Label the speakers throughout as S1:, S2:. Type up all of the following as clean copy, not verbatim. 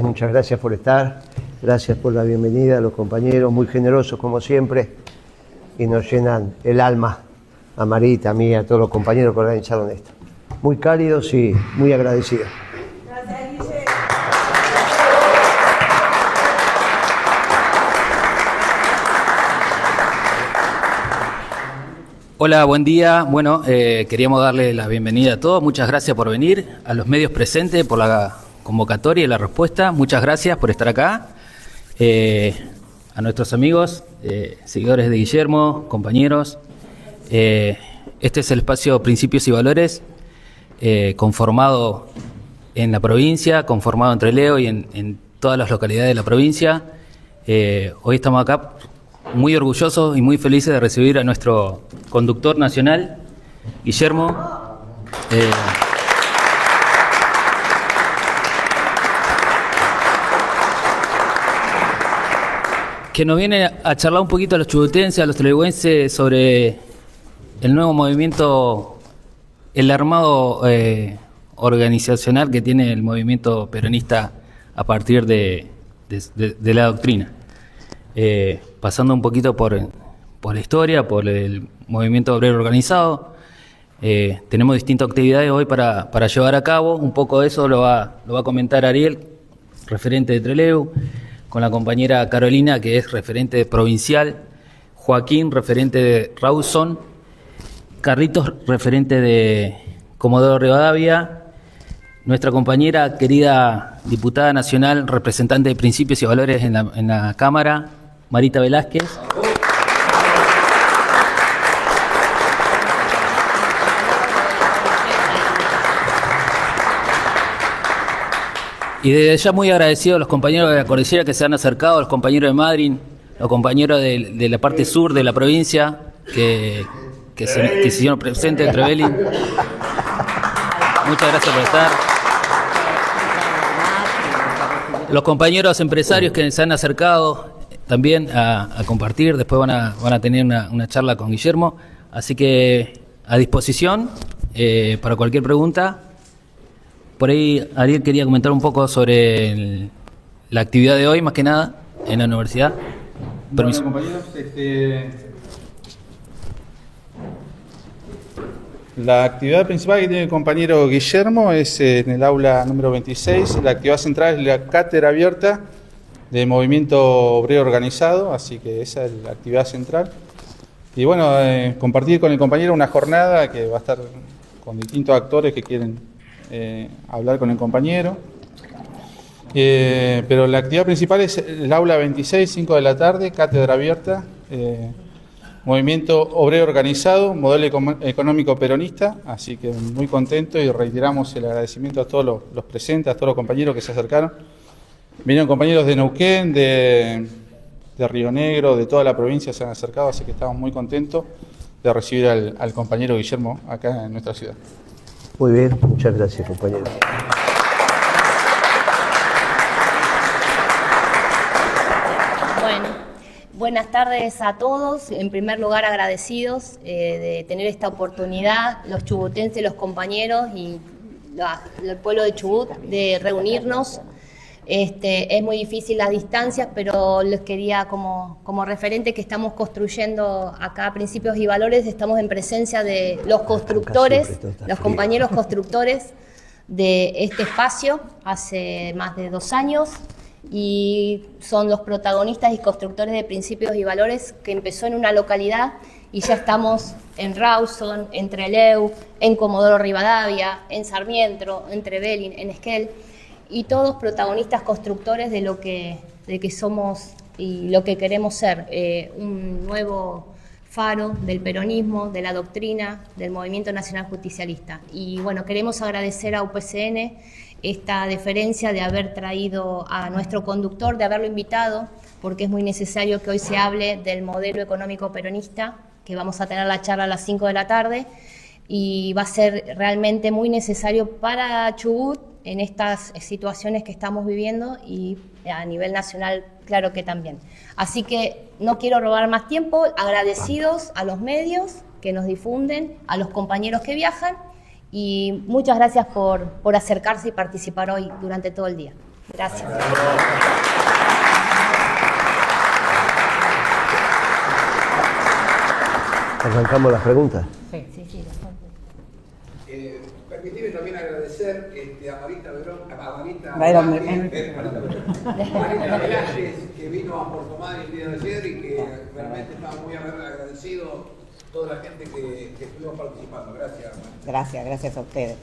S1: muchas gracias por estar, gracias por la bienvenida a los compañeros, muy generosos como siempre, y nos llenan el alma a Marita, a mí, a todos los compañeros que organizaron esto. Muy cálidos y muy agradecidos.
S2: Gracias, Guille.
S3: Hola, buen día. Bueno, queríamos darle la bienvenida a todos. Muchas gracias por venir, a los medios presentes por la convocatoria y la respuesta. Muchas gracias por estar acá. A nuestros amigos, seguidores de Guillermo, compañeros. Este es el espacio Principios y Valores, conformado en la provincia, conformado en Trelew y en todas las localidades de la provincia. Hoy estamos acá muy orgullosos y muy felices de recibir a nuestro conductor nacional, Guillermo. Que nos viene a charlar un poquito a los chubutenses, a los trelewenses sobre el nuevo movimiento, el armado organizacional que tiene el movimiento peronista a partir de la doctrina. Pasando un poquito por la historia, por el movimiento obrero organizado. Tenemos distintas actividades hoy para llevar a cabo. Un poco de eso lo va a comentar Ariel, referente de Trelew, con la compañera Carolina, que es referente provincial, Joaquín, referente de Rawson, Carlitos, referente de Comodoro Rivadavia, nuestra compañera, querida diputada nacional, representante de Principios y Valores en la Cámara, Marita Velázquez. Y desde ya muy agradecido a los compañeros de la cordillera que se han acercado, a los compañeros de Madryn, los compañeros de la parte sur de la provincia que se hicieron presentes en Trevelin. Muchas gracias por estar. Los compañeros empresarios que se han acercado también a compartir, después van a tener una charla con Guillermo, así que a disposición para cualquier pregunta. Por ahí Ariel quería comentar un poco sobre la actividad de hoy, más que nada, en la universidad. Permiso.
S4: Bueno, compañeros, la actividad principal que tiene el compañero Guillermo es en el aula número 26. La actividad central es la cátedra abierta de movimiento obrero organizado, así que esa es la actividad central. Y bueno, compartir con el compañero una jornada que va a estar con distintos actores que quieren hablar con el compañero. Pero la actividad principal es el aula 26, 5 de la tarde, cátedra abierta, movimiento obrero organizado, modelo económico peronista, así que muy contento y reiteramos el agradecimiento a todos los presentes, a todos los compañeros que se acercaron. Vinieron compañeros de Neuquén, de Río Negro, de toda la provincia se han acercado, así que estamos muy contentos de recibir al compañero Guillermo acá en nuestra ciudad.
S1: Muy bien, muchas gracias, compañero.
S5: Bueno, buenas tardes a todos. En primer lugar, agradecidos de tener esta oportunidad, los chubutenses, los compañeros y el pueblo de Chubut, de reunirnos. Es muy difícil las distancias, pero les quería como referente que estamos construyendo acá Principios y Valores, estamos en presencia de los constructores, los compañeros constructores de este espacio hace más de 2 años y son los protagonistas y constructores de Principios y Valores que empezó en una localidad y ya estamos en Rawson, en Trelew, en Comodoro Rivadavia, en Sarmiento, en Trevelin, en Esquel. Y todos protagonistas constructores de lo que somos y lo que queremos ser, un nuevo faro del peronismo, de la doctrina, del Movimiento Nacional Justicialista. Y bueno, queremos agradecer a UPCN esta deferencia de haber traído a nuestro conductor, de haberlo invitado, porque es muy necesario que hoy se hable del modelo económico peronista, que vamos a tener la charla a las 5 de la tarde, y va a ser realmente muy necesario para Chubut, en estas situaciones que estamos viviendo y a nivel nacional, claro que también. Así que no quiero robar más tiempo, agradecidos a los medios que nos difunden, a los compañeros que viajan y muchas gracias por acercarse y participar hoy durante todo el día. Gracias.
S1: Arrancamos las preguntas.
S5: Sí, sí.
S2: Permitime también agradecer a Marita
S6: Verón,
S2: Marita Velázquez, que vino a Puerto Madryn el día de ayer y que realmente estamos muy agradecidos toda la gente que estuvimos participando. Gracias, Marita.
S6: Gracias a ustedes.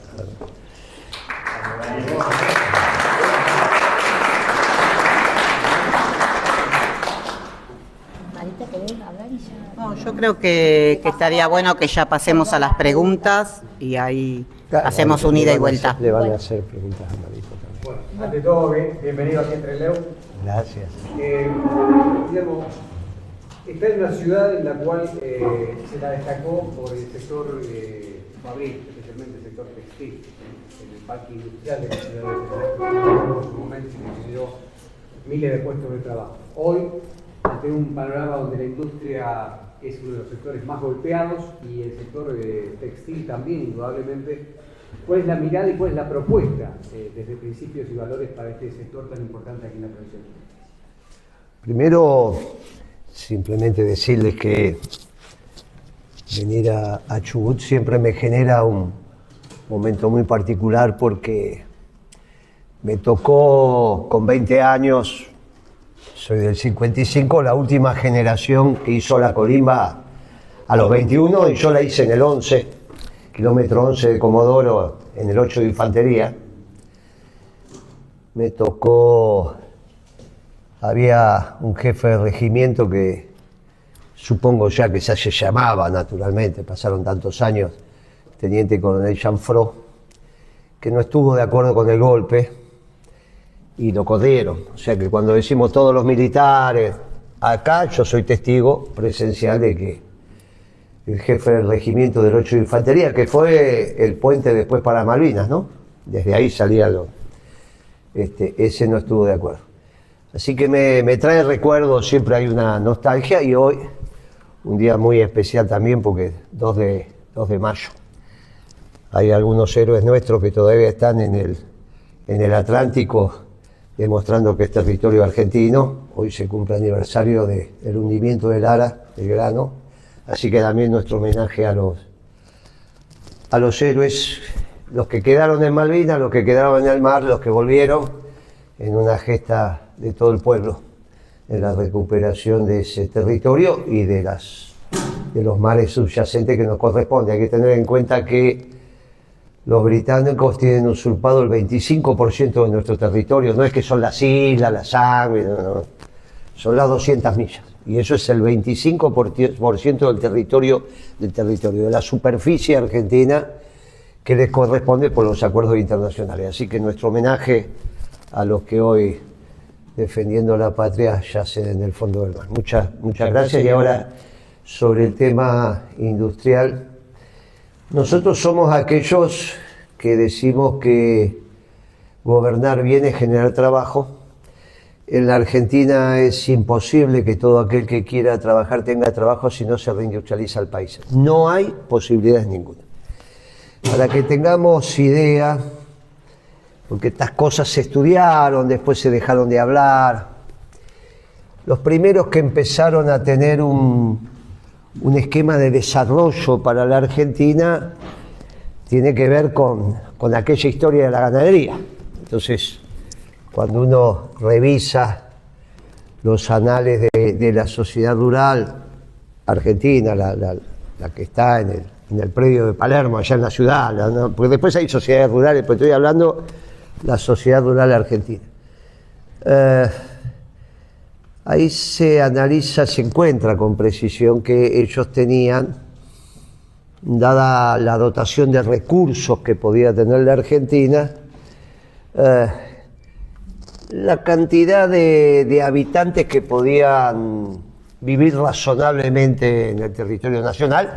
S5: Marita, ¿querés hablar y ya?
S6: No, yo creo que estaría bueno que ya pasemos a las preguntas y ahí hacemos un ida y vuelta.
S1: Le van a hacer preguntas a Marita también.
S7: Bueno, ante todo, bienvenido aquí entre Leo.
S1: Gracias.
S7: Digamos, está en una ciudad en la cual se la destacó por el sector fabril, especialmente el sector textil, en el parque industrial de la ciudad de Buenos en su momento se generó miles de puestos de trabajo. Hoy, ante un panorama donde la industria es uno de los sectores más golpeados y el sector textil también, indudablemente, ¿cuál es la mirada y cuál es la propuesta desde principios y valores para este sector tan importante aquí en la provincia?
S1: Primero, simplemente decirles que venir a Chubut siempre me genera un momento muy particular porque me tocó con 20 años, soy del 55, la última generación que hizo la colimba a los 21 y yo la hice en el 11, kilómetro 11 de Comodoro, en el 8 de Infantería. Me tocó, había un jefe de regimiento que supongo ya que se llamaba naturalmente, pasaron tantos años, teniente coronel Chanfró, que no estuvo de acuerdo con el golpe y lo corrieron. O sea que cuando decimos todos los militares, acá yo soy testigo presencial de que el jefe del regimiento del 8 de Infantería, que fue el puente después para Malvinas, ¿no? Desde ahí salía ese no estuvo de acuerdo. Así que me trae recuerdos, siempre hay una nostalgia y hoy un día muy especial también porque 2 de mayo. Hay algunos héroes nuestros que todavía están en el Atlántico demostrando que es territorio argentino. Hoy se cumple el aniversario del hundimiento del Ara, del Grano. Así que también nuestro homenaje a los héroes, los que quedaron en Malvinas, los que quedaron en el mar, los que volvieron, en una gesta de todo el pueblo, en la recuperación de ese territorio y de los mares subyacentes que nos corresponde. Hay que tener en cuenta que los británicos tienen usurpado el 25% de nuestro territorio. No es que son las islas, la sangre, no. Son las 200 millas. Y eso es el 25% del territorio, de la superficie argentina que les corresponde por los acuerdos internacionales. Así que nuestro homenaje a los que hoy, defendiendo la patria, yacen en el fondo del mar. Muchas gracias. Y ahora, sobre el tema industrial, nosotros somos aquellos que decimos que gobernar bien es generar trabajo. En la Argentina es imposible que todo aquel que quiera trabajar tenga trabajo si no se reindustrializa el país. No hay posibilidades ninguna. Para que tengamos idea, porque estas cosas se estudiaron, después se dejaron de hablar, los primeros que empezaron a tener un esquema de desarrollo para la Argentina tiene que ver con aquella historia de la ganadería. Entonces, cuando uno revisa los anales de la sociedad rural argentina, la que está en el predio de Palermo, allá en la ciudad, ¿no? Porque después hay sociedades rurales, pero estoy hablando de la sociedad rural argentina. Ahí se analiza, se encuentra con precisión que ellos tenían, dada la dotación de recursos que podía tener la Argentina, la cantidad de habitantes que podían vivir razonablemente en el territorio nacional,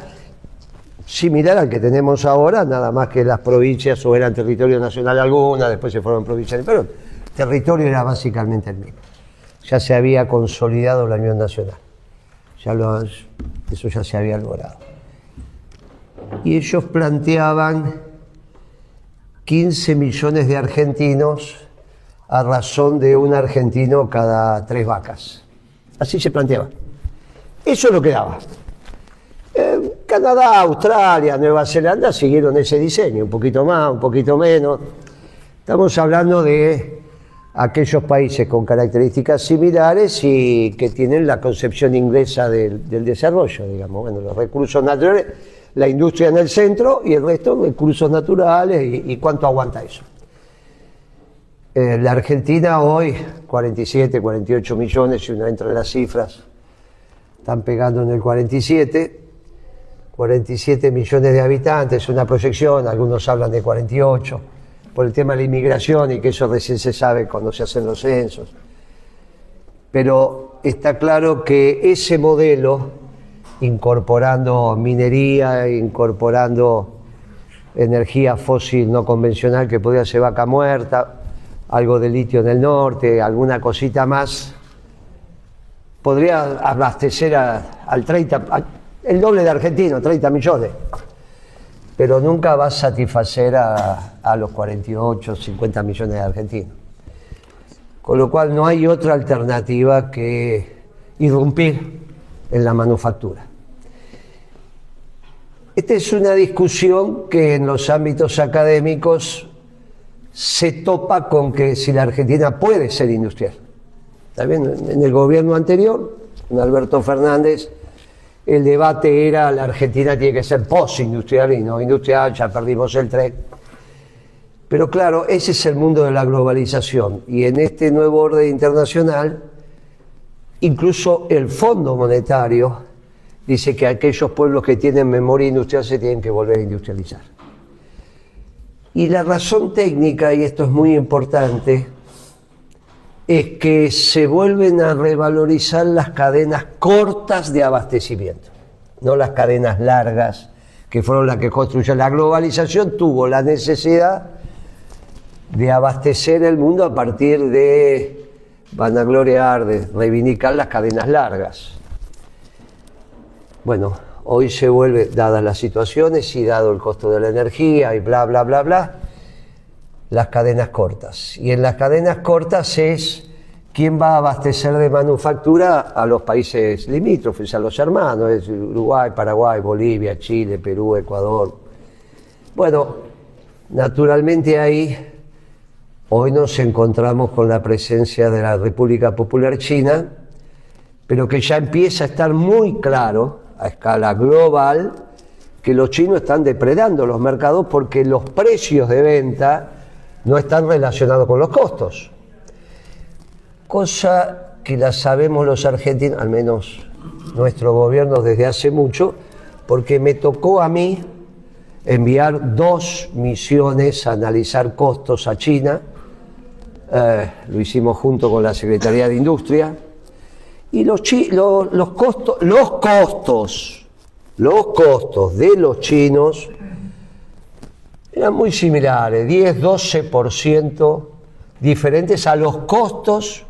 S1: similar al que tenemos ahora, nada más que las provincias o eran territorio nacional algunas, después se fueron provincias, pero el territorio era básicamente el mismo. Ya se había consolidado la Unión Nacional, eso ya se había logrado. Y ellos planteaban 15 millones de argentinos a razón de un argentino cada 3 vacas. Así se planteaba. Eso es lo que daba. Canadá, Australia, Nueva Zelanda siguieron ese diseño, un poquito más, un poquito menos. Estamos hablando de aquellos países con características similares y que tienen la concepción inglesa del desarrollo, digamos. Bueno, los recursos naturales, la industria en el centro y el resto recursos naturales y cuánto aguanta eso. La Argentina hoy, 47, 48 millones, si uno entra en las cifras, están pegando en el 47 millones de habitantes, una proyección, algunos hablan de 48, por el tema de la inmigración y que eso recién se sabe cuando se hacen los censos. Pero está claro que ese modelo, incorporando minería, incorporando energía fósil no convencional que podría ser vaca muerta, algo de litio en el norte, alguna cosita más, podría abastecer al 30, el doble de argentinos, 30 millones, pero nunca va a satisfacer a los 48, 50 millones de argentinos. Con lo cual no hay otra alternativa que irrumpir en la manufactura. Esta es una discusión que en los ámbitos académicos se topa con que si la Argentina puede ser industrial. También en el gobierno anterior, con Alberto Fernández, el debate era la Argentina tiene que ser postindustrial y no industrial, ya perdimos el tren. Pero claro, ese es el mundo de la globalización y en este nuevo orden internacional, incluso el Fondo Monetario dice que aquellos pueblos que tienen memoria industrial se tienen que volver a industrializar. Y la razón técnica, y esto es muy importante, es que se vuelven a revalorizar las cadenas cortas de abastecimiento, no las cadenas largas, que fueron las que construyeron. La globalización tuvo la necesidad de abastecer el mundo a partir de vanagloriar, de reivindicar las cadenas largas. Bueno, hoy se vuelve, dadas las situaciones y dado el costo de la energía y bla, bla, bla, bla, las cadenas cortas. Y en las cadenas cortas es quién va a abastecer de manufactura a los países limítrofes, a los hermanos, es Uruguay, Paraguay, Bolivia, Chile, Perú, Ecuador. Bueno, naturalmente ahí hoy nos encontramos con la presencia de la República Popular China, pero que ya empieza a estar muy claro a escala global que los chinos están depredando los mercados porque los precios de venta no están relacionados con los costos. Cosa que la sabemos los argentinos, al menos nuestro gobierno desde hace mucho, porque me tocó a mí enviar 2 misiones a analizar costos a China, lo hicimos junto con la Secretaría de Industria, y los costos de los chinos eran muy similares, 10-12% diferentes a los costos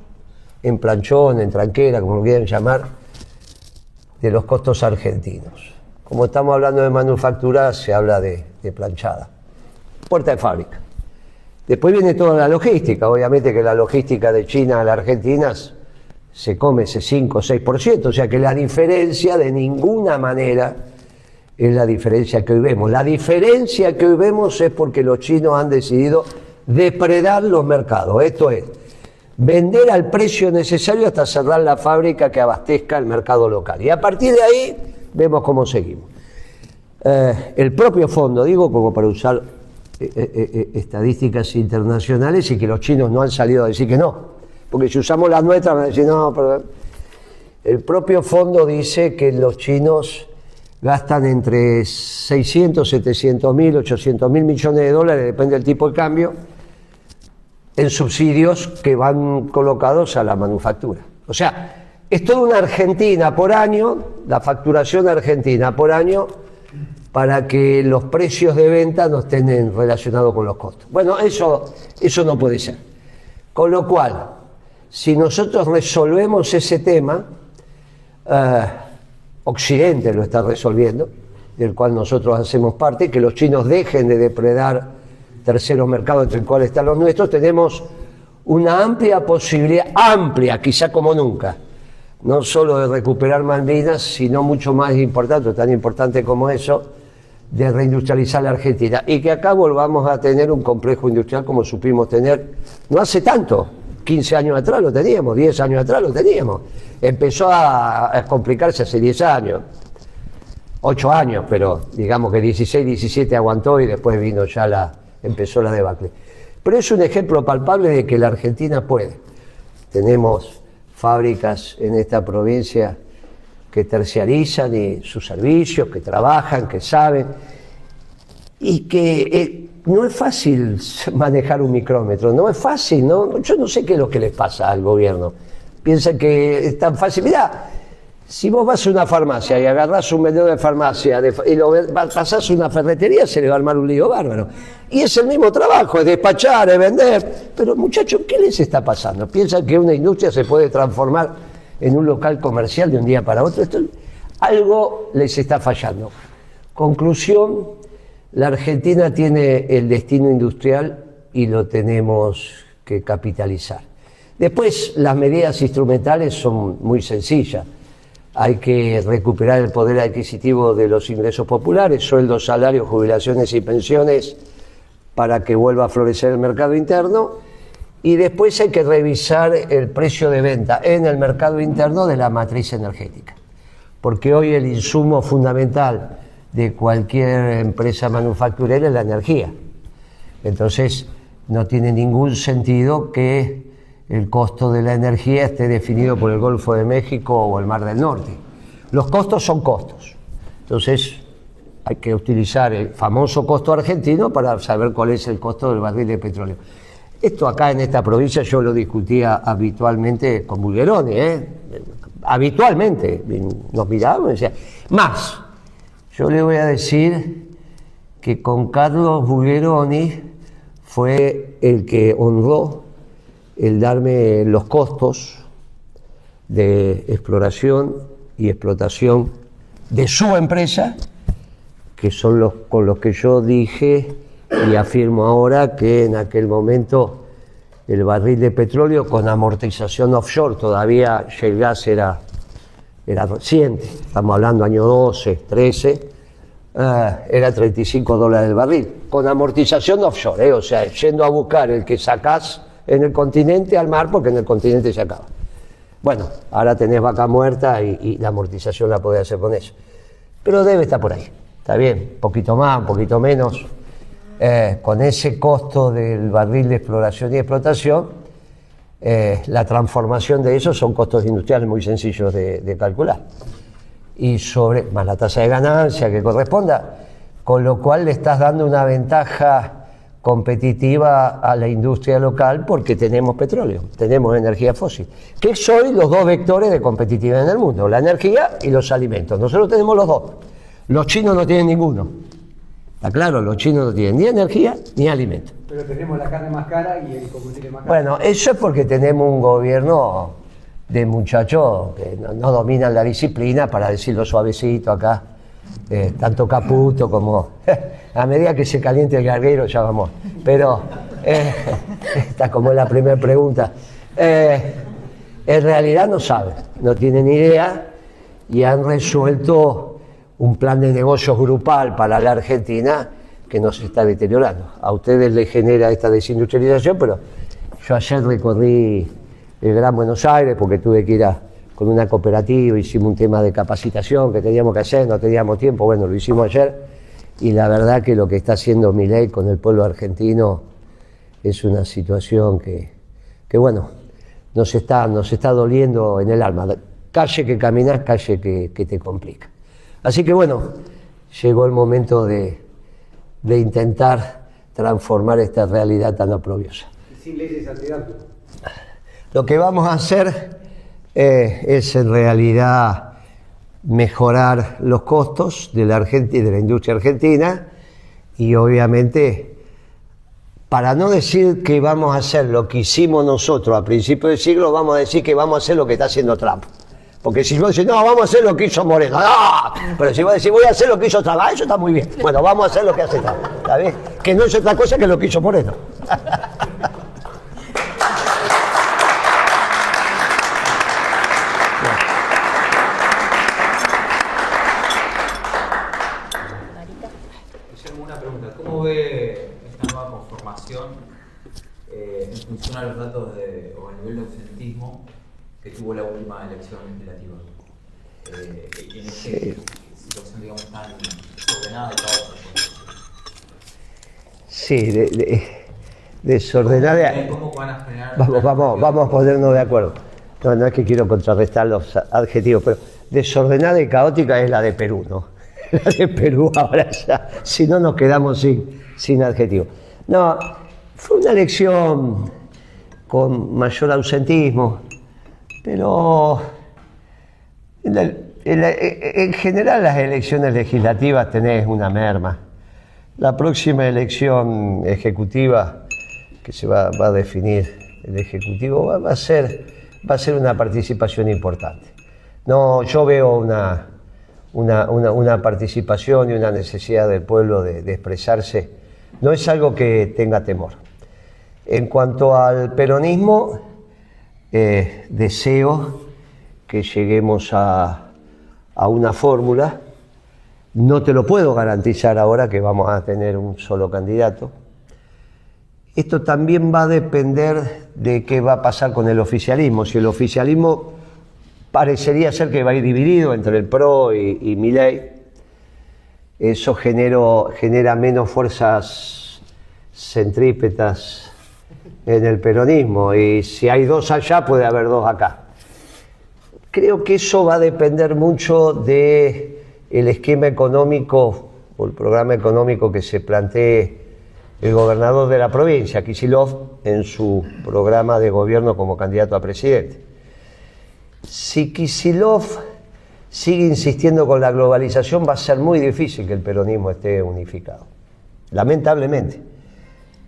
S1: en planchón, en tranquera, como lo quieran llamar, de los costos argentinos. Como estamos hablando de manufactura, se habla de planchada, puerta de fábrica. Después viene toda la logística, obviamente que la logística de China a la Argentina se come ese 5 o 6%, o sea que la diferencia de ninguna manera es la diferencia que hoy vemos. La diferencia que hoy vemos es porque los chinos han decidido depredar los mercados, esto es, vender al precio necesario hasta cerrar la fábrica que abastezca el mercado local. Y a partir de ahí vemos cómo seguimos. El propio fondo, digo, como para usar estadísticas internacionales y que los chinos no han salido a decir que no. Porque si usamos las nuestras van a decir no, pero el propio fondo dice que los chinos gastan entre 600, 700 mil, 800 mil millones de dólares, depende del tipo de cambio, en subsidios que van colocados a la manufactura. O sea, es toda una Argentina por año, la facturación argentina por año, para que los precios de venta no estén relacionados con los costos. Bueno, eso no puede ser. Con lo cual, si nosotros resolvemos ese tema, Occidente lo está resolviendo, del cual nosotros hacemos parte, que los chinos dejen de depredar terceros mercados entre los cuales están los nuestros, tenemos una amplia posibilidad, amplia, quizá como nunca, no solo de recuperar Malvinas, sino mucho más importante, tan importante como eso, de reindustrializar la Argentina y que acá volvamos a tener un complejo industrial como supimos tener no hace tanto, 15 años atrás lo teníamos, 10 años atrás lo teníamos. Empezó a complicarse hace 10 años, 8 años, pero digamos que 16, 17 aguantó y después vino ya empezó la debacle. Pero es un ejemplo palpable de que la Argentina puede. Tenemos fábricas en esta provincia que terciarizan y sus servicios, que trabajan, que saben, y que no es fácil manejar un micrómetro, no es fácil, ¿no? Yo no sé qué es lo que les pasa al gobierno. Piensan que es tan fácil. Mirá, si vos vas a una farmacia y agarrás un vendedor de farmacia y lo pasás a una ferretería, se le va a armar un lío bárbaro. Y es el mismo trabajo, es despachar, es vender. Pero muchachos, ¿qué les está pasando? Piensan que una industria se puede transformar en un local comercial de un día para otro. Algo les está fallando. Conclusión, la Argentina tiene el destino industrial y lo tenemos que capitalizar. Después, las medidas instrumentales son muy sencillas. Hay que recuperar el poder adquisitivo de los ingresos populares, sueldos, salarios, jubilaciones y pensiones, para que vuelva a florecer el mercado interno. Y después hay que revisar el precio de venta en el mercado interno de la matriz energética. Porque hoy el insumo fundamental de cualquier empresa manufacturera es la energía. Entonces, no tiene ningún sentido que el costo de la energía esté definido por el Golfo de México o el Mar del Norte. Los costos son costos. Entonces, hay que utilizar el famoso costo argentino para saber cuál es el costo del barril de petróleo. Esto acá en esta provincia yo lo discutía habitualmente con Bulgeroni, habitualmente, nos mirábamos y decía, más, yo le voy a decir que con Carlos Bulgeroni fue el que honró el darme los costos de exploración y explotación de su empresa, que son los con los que yo dije y afirmo ahora que en aquel momento el barril de petróleo con amortización offshore, todavía Shell Gas era reciente, estamos hablando año 12, 13, era $35 el barril, con amortización offshore, o sea, yendo a buscar el que sacás en el continente al mar, porque en el continente se acaba. Bueno, ahora tenés vaca muerta y la amortización la podés hacer con eso. Pero debe estar por ahí, está bien, un poquito más, un poquito menos. Con ese costo del barril de exploración y explotación, la transformación de eso son costos industriales muy sencillos de calcular. Y más la tasa de ganancia que corresponda, con lo cual le estás dando una ventaja competitiva a la industria local porque tenemos petróleo, tenemos energía fósil, que son los dos vectores de competitividad en el mundo, la energía y los alimentos. Nosotros tenemos los dos, los chinos no tienen ninguno. Está claro, los chinos no tienen ni energía ni alimento.
S7: Pero tenemos la carne más cara y el combustible más caro.
S1: Bueno, eso es porque tenemos un gobierno de muchachos que no dominan la disciplina, para decirlo suavecito acá, tanto Caputo como... a medida que se caliente el garguero ya vamos. Pero, esta como es la primera pregunta, en realidad no saben, no tienen idea y han resuelto un plan de negocios grupal para la Argentina que nos está deteriorando. A ustedes les genera esta desindustrialización, pero yo ayer recorrí el Gran Buenos Aires porque tuve que ir con una cooperativa, hicimos un tema de capacitación que teníamos que hacer, no teníamos tiempo, bueno, lo hicimos ayer, y la verdad que lo que está haciendo Milei con el pueblo argentino es una situación que bueno, nos está doliendo en el alma. Calle que caminas, calle que te complica. Así que bueno, llegó el momento de intentar transformar esta realidad tan oprobiosa.
S7: Sin leyes antidumping.
S1: Lo que vamos a hacer es en realidad mejorar los costos de la industria argentina y obviamente, para no decir que vamos a hacer lo que hicimos nosotros a principios del siglo, vamos a decir que vamos a hacer lo que está haciendo Trump. Porque si vos decís, no, vamos a hacer lo que hizo Moreno, ¡no! Pero si vos decís, voy a hacer lo que hizo Trump, eso está muy bien. Bueno, vamos a hacer lo que hace Trump, ¿está bien? Que no es otra cosa que lo que hizo Moreno.
S8: o el nivel de ausentismo que tuvo la última elección legislativa. En esta situación, digamos, tan desordenada y caótica.
S1: Sí, desordenada.
S8: ¿Cómo van a frenar?
S1: Vamos a ponernos de acuerdo. No es que quiero contrarrestar los adjetivos, pero desordenada y caótica es la de Perú, ¿no? La de Perú ahora ya, si no nos quedamos sin adjetivos. No, fue una elección con mayor ausentismo, pero en general las elecciones legislativas tenés una merma. La próxima elección ejecutiva que se va a definir el ejecutivo va a ser una participación importante. No, yo veo una participación y una necesidad del pueblo de expresarse. No es algo que tenga temor. En cuanto al peronismo, deseo que lleguemos a una fórmula. No te lo puedo garantizar ahora que vamos a tener un solo candidato. Esto también va a depender de qué va a pasar con el oficialismo. Si el oficialismo parecería ser que va a ir dividido entre el PRO y Milei, eso genera menos fuerzas centrípetas en el peronismo. Y si hay dos allá, puede haber dos acá. Creo que eso va a depender mucho de el esquema económico o el programa económico que se plantee el gobernador de la provincia, Kicillof, en su programa de gobierno como candidato a presidente. Si Kicillof sigue insistiendo con la globalización, va a ser muy difícil que el peronismo esté unificado, lamentablemente,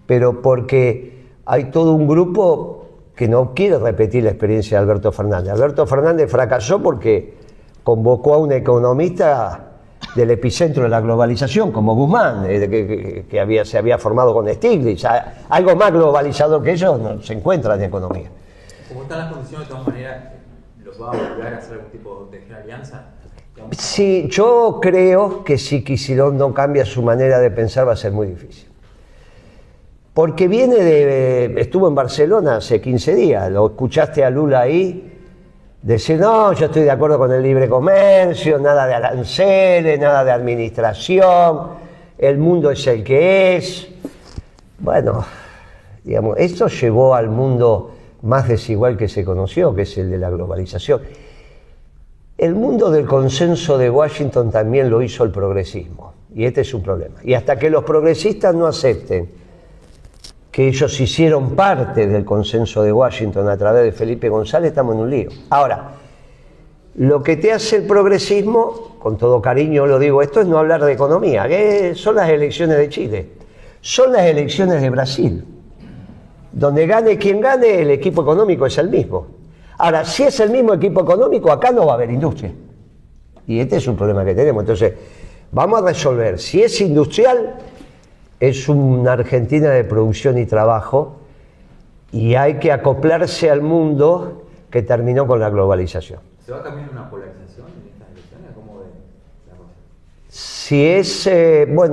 S1: pero porque hay todo un grupo que no quiere repetir la experiencia de Alberto Fernández. Alberto Fernández fracasó porque convocó a un economista del epicentro de la globalización, como Guzmán, que se había formado con Stiglitz. Algo más globalizador que ellos no se encuentra en economía.
S8: Como están las condiciones, de todas maneras, ¿los va a obligar a hacer algún tipo de alianza?
S1: Sí, yo creo que si Kicillof no cambia su manera de pensar va a ser muy difícil. Porque estuvo en Barcelona hace 15 días, lo escuchaste a Lula ahí, decir, no, yo estoy de acuerdo con el libre comercio, nada de aranceles, nada de administración, el mundo es el que es. Bueno, digamos, esto llevó al mundo más desigual que se conoció, que es el de la globalización. El mundo del consenso de Washington también lo hizo el progresismo, y este es un problema. Y hasta que los progresistas no acepten que ellos hicieron parte del consenso de Washington a través de Felipe González, estamos en un lío. Ahora, lo que te hace el progresismo, con todo cariño lo digo, esto es no hablar de economía, que son las elecciones de Chile, son las elecciones de Brasil, donde gane quien gane, el equipo económico es el mismo. Ahora, si es el mismo equipo económico, acá no va a haber industria. Y este es un problema que tenemos. Entonces, vamos a resolver, si es industrial, es una Argentina de producción y trabajo, y hay que acoplarse al mundo que terminó con la globalización.
S8: ¿Se va a cambiar una polarización en estas elecciones? ¿Cómo ve la cosa?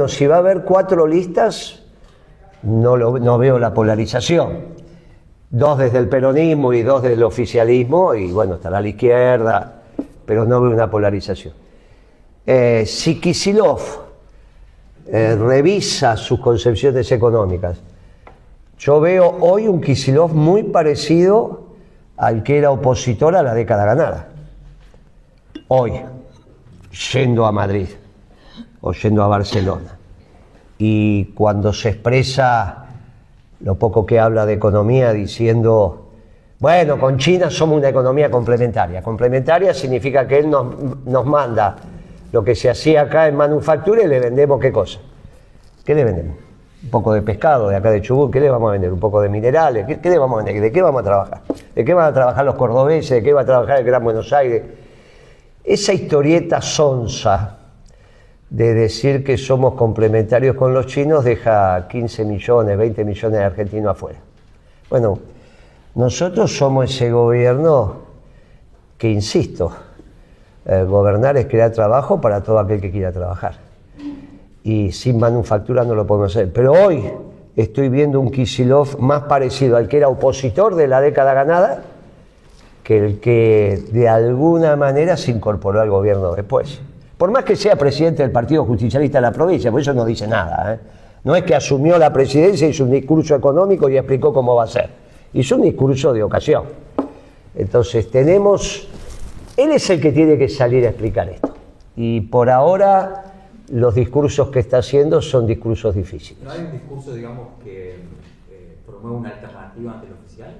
S1: Si va a haber 4 listas, no veo la polarización. 2 desde el peronismo y 2 desde el oficialismo, y bueno, estará a la izquierda, pero no veo una polarización. Si Kicillof revisa sus concepciones económicas, yo veo hoy un Kicillof muy parecido al que era opositor a la década ganada. Hoy, yendo a Madrid o yendo a Barcelona, y cuando se expresa lo poco que habla de economía diciendo, bueno, con China somos una economía complementaria. Complementaria significa que él nos manda lo que se hacía acá en manufactura y le vendemos ¿qué cosa? ¿Qué le vendemos? Un poco de pescado de acá de Chubut, ¿qué le vamos a vender? Un poco de minerales, ¿qué le vamos a vender? ¿De qué vamos a trabajar? ¿De qué van a trabajar los cordobeses? ¿De qué va a trabajar el Gran Buenos Aires? Esa historieta sonsa de decir que somos complementarios con los chinos deja 15 millones, 20 millones de argentinos afuera. Bueno, nosotros somos ese gobierno que, insisto, gobernar es crear trabajo para todo aquel que quiera trabajar. Y sin manufactura no lo podemos hacer. Pero hoy estoy viendo un Kicillof más parecido al que era opositor de la década ganada que el que de alguna manera se incorporó al gobierno después. Por más que sea presidente del Partido Justicialista de la provincia, por eso no dice nada, ¿eh? No es que asumió la presidencia, hizo un discurso económico y explicó cómo va a ser. Hizo un discurso de ocasión. Entonces él es el que tiene que salir a explicar esto. Y por ahora los discursos que está haciendo son discursos difíciles.
S8: ¿No hay un discurso, digamos, que promueve una alternativa ante el oficial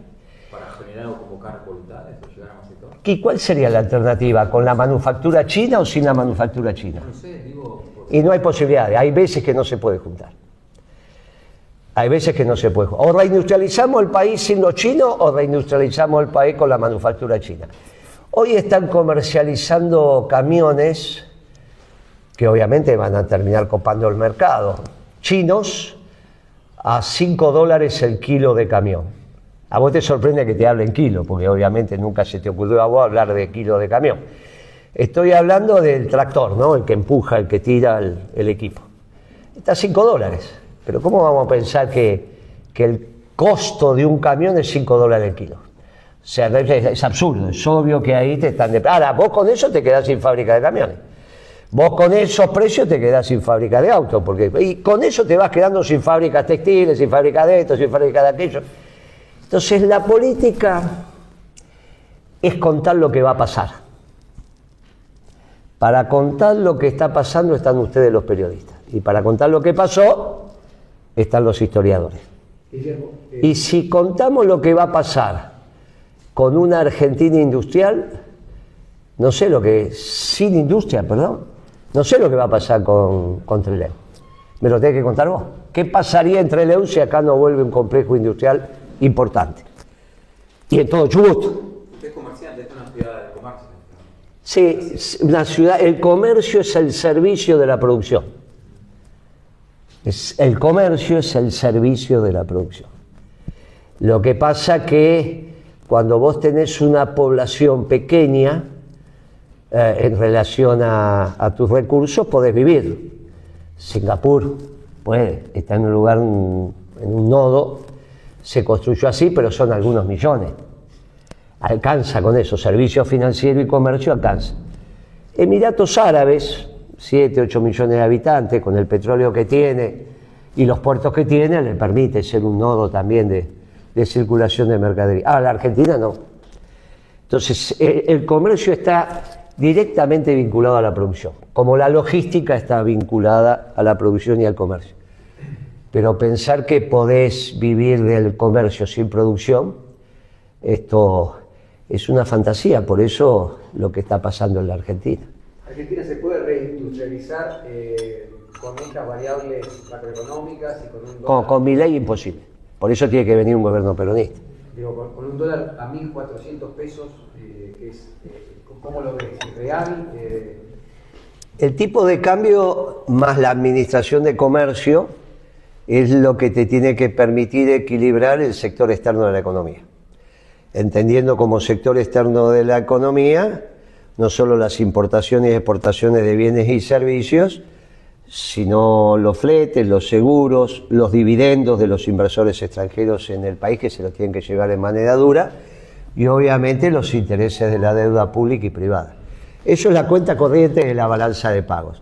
S8: para generar o convocar voluntades o llegar a más sector?
S1: ¿Y cuál sería la alternativa? ¿Con la manufactura china o sin la manufactura china?
S8: No sé, digo...
S1: Y no hay posibilidades, hay veces que no se puede juntar. Hay veces que no se puede juntar. O reindustrializamos el país sin los chinos o reindustrializamos el país con la manufactura china. Hoy están comercializando camiones que obviamente van a terminar copando el mercado. Chinos a $5 el kilo de camión. A vos te sorprende que te hablen kilo, porque obviamente nunca se te ocurrió a vos hablar de kilo de camión. Estoy hablando del tractor, ¿no? El que empuja, el que tira el equipo. Está a $5. Pero ¿cómo vamos a pensar que el costo de un camión es $5 el kilo? O sea, es absurdo, es obvio que ahí te están... Ahora, vos con eso te quedás sin fábrica de camiones. Vos con esos precios te quedás sin fábrica de autos, y con eso te vas quedando sin fábricas textiles, sin fábrica de esto, sin fábrica de aquello. Entonces la política es contar lo que va a pasar. Para contar lo que está pasando están ustedes los periodistas. Y para contar lo que pasó están los historiadores. Y si contamos lo que va a pasar con una Argentina industrial, no sé lo que... Sin industria, perdón. No sé lo que va a pasar con Trelew. Me lo tenés que contar vos. ¿Qué pasaría en Trelew si acá no vuelve un complejo industrial importante? Y en todo Chubut.
S8: Usted es comerciante, esta es una ciudad de comercio.
S1: Sí, una ciudad, el comercio es el servicio de la producción. El comercio es el servicio de la producción. Lo que pasa que cuando vos tenés una población pequeña, en relación a tus recursos, podés vivir. Singapur puede, está en un lugar, en un nodo, se construyó así, pero son algunos millones. Alcanza con eso, servicio financiero y comercio alcanza. Emiratos Árabes, 7, 8 millones de habitantes, con el petróleo que tiene y los puertos que tiene, le permite ser un nodo también de circulación de mercadería. La Argentina no. Entonces, el comercio está directamente vinculado a la producción, como la logística está vinculada a la producción y al comercio. Pero pensar que podés vivir del comercio sin producción, esto es una fantasía, por eso lo que está pasando en la Argentina.
S7: ¿Argentina se puede reindustrializar con estas variables macroeconómicas y con un dólar?
S1: Con Milei imposible, por eso tiene que venir un gobierno peronista.
S7: Digo, con un dólar a 1.400 pesos, ¿cómo lo ves? ¿Es real?
S1: El tipo de cambio más la administración de comercio es lo que te tiene que permitir equilibrar el sector externo de la economía. Entendiendo como sector externo de la economía no solo las importaciones y exportaciones de bienes y servicios, sino los fletes, los seguros, los dividendos de los inversores extranjeros en el país que se los tienen que llevar en moneda dura, y obviamente los intereses de la deuda pública y privada. Eso es la cuenta corriente de la balanza de pagos.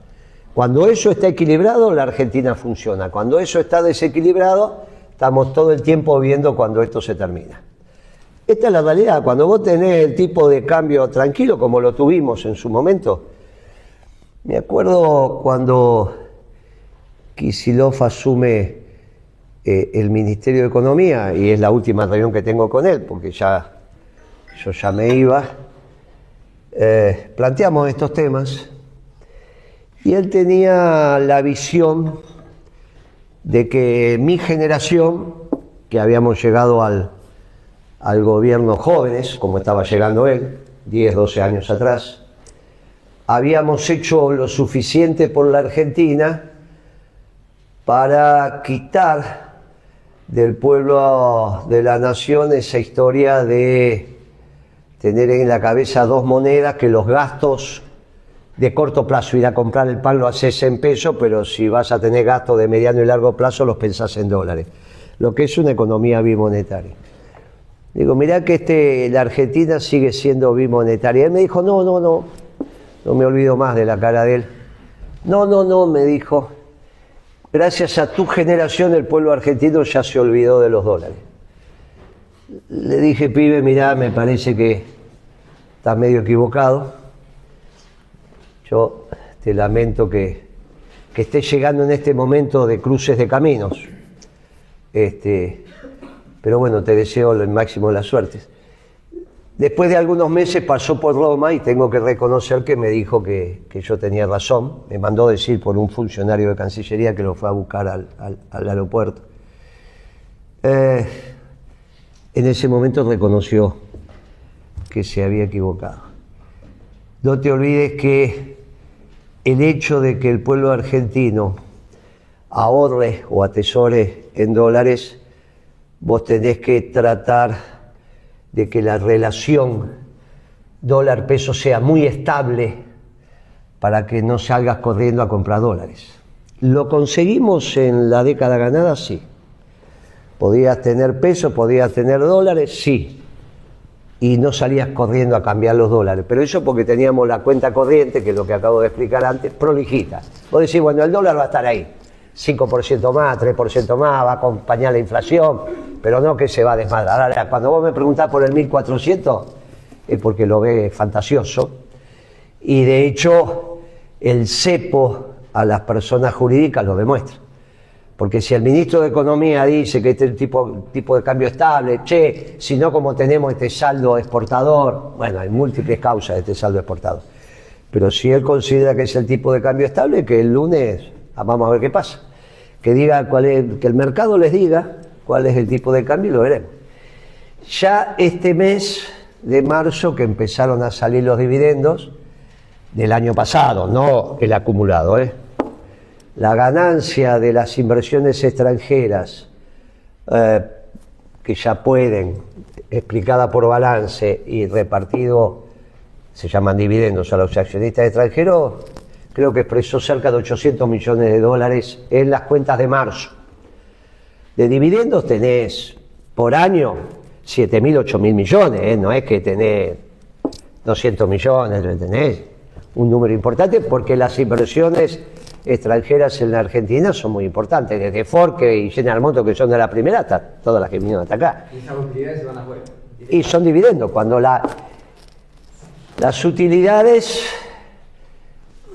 S1: Cuando eso está equilibrado, la Argentina funciona. Cuando eso está desequilibrado, estamos todo el tiempo viendo cuando esto se termina. Esta es la realidad. Cuando vos tenés el tipo de cambio tranquilo, como lo tuvimos en su momento, me acuerdo cuando Kicillof asume el Ministerio de Economía, y es la última reunión que tengo con él, porque yo ya me iba, planteamos estos temas, y él tenía la visión de que mi generación, que habíamos llegado al gobierno jóvenes, como estaba llegando él, 10, 12 años atrás, habíamos hecho lo suficiente por la Argentina para quitar del pueblo de la nación esa historia de tener en la cabeza dos monedas, que los gastos de corto plazo ir a comprar el pan lo haces en pesos, pero si vas a tener gastos de mediano y largo plazo los pensás en dólares, lo que es una economía bimonetaria. Digo, mirá que la Argentina sigue siendo bimonetaria. Él me dijo, no me olvido más de la cara de él. No, me dijo, gracias a tu generación el pueblo argentino ya se olvidó de los dólares. Le dije, pibe, mirá, me parece que estás medio equivocado. Yo te lamento que estés llegando en este momento de cruces de caminos. Pero bueno, te deseo el máximo de las suertes. Después de algunos meses pasó por Roma y tengo que reconocer que me dijo que yo tenía razón. Me mandó decir por un funcionario de Cancillería que lo fue a buscar al aeropuerto. En ese momento reconoció que se había equivocado. No te olvides que el hecho de que el pueblo argentino ahorre o atesore en dólares, vos tenés que tratar de que la relación dólar-peso sea muy estable para que no salgas corriendo a comprar dólares. ¿Lo conseguimos en la década ganada? Sí. ¿Podías tener peso, podías tener dólares? Sí. Y no salías corriendo a cambiar los dólares. Pero eso porque teníamos la cuenta corriente, que es lo que acabo de explicar antes, prolijita. Vos decís, bueno, el dólar va a estar ahí. 5% más, 3% más, va a acompañar la inflación, pero no que se va a desmadrar. Ahora, cuando vos me preguntás por el 1400, es porque lo ves fantasioso. Y de hecho, el cepo a las personas jurídicas lo demuestra. Porque si el ministro de Economía dice que este tipo de cambio estable, si no como tenemos este saldo exportador, bueno, hay múltiples causas de este saldo exportador. Pero si él considera que es el tipo de cambio estable, que el lunes vamos a ver qué pasa. Que diga que el mercado les diga cuál es el tipo de cambio y lo veremos. Ya este mes de marzo que empezaron a salir los dividendos del año pasado, no el acumulado, la ganancia de las inversiones extranjeras que ya pueden, explicada por balance y repartido, se llaman dividendos a los accionistas extranjeros, creo que expresó cerca de 800 millones de dólares en las cuentas de marzo. De dividendos tenés por año 7.000, 8.000 millones, no es que tenés 200 millones, tenés un número importante porque las inversiones extranjeras en la Argentina son muy importantes, desde Ford y General Motors, que son de la primera, hasta todas las que vinieron hasta acá.
S7: Y esas utilidades se van afuera.
S1: Y son dividendos, cuando las utilidades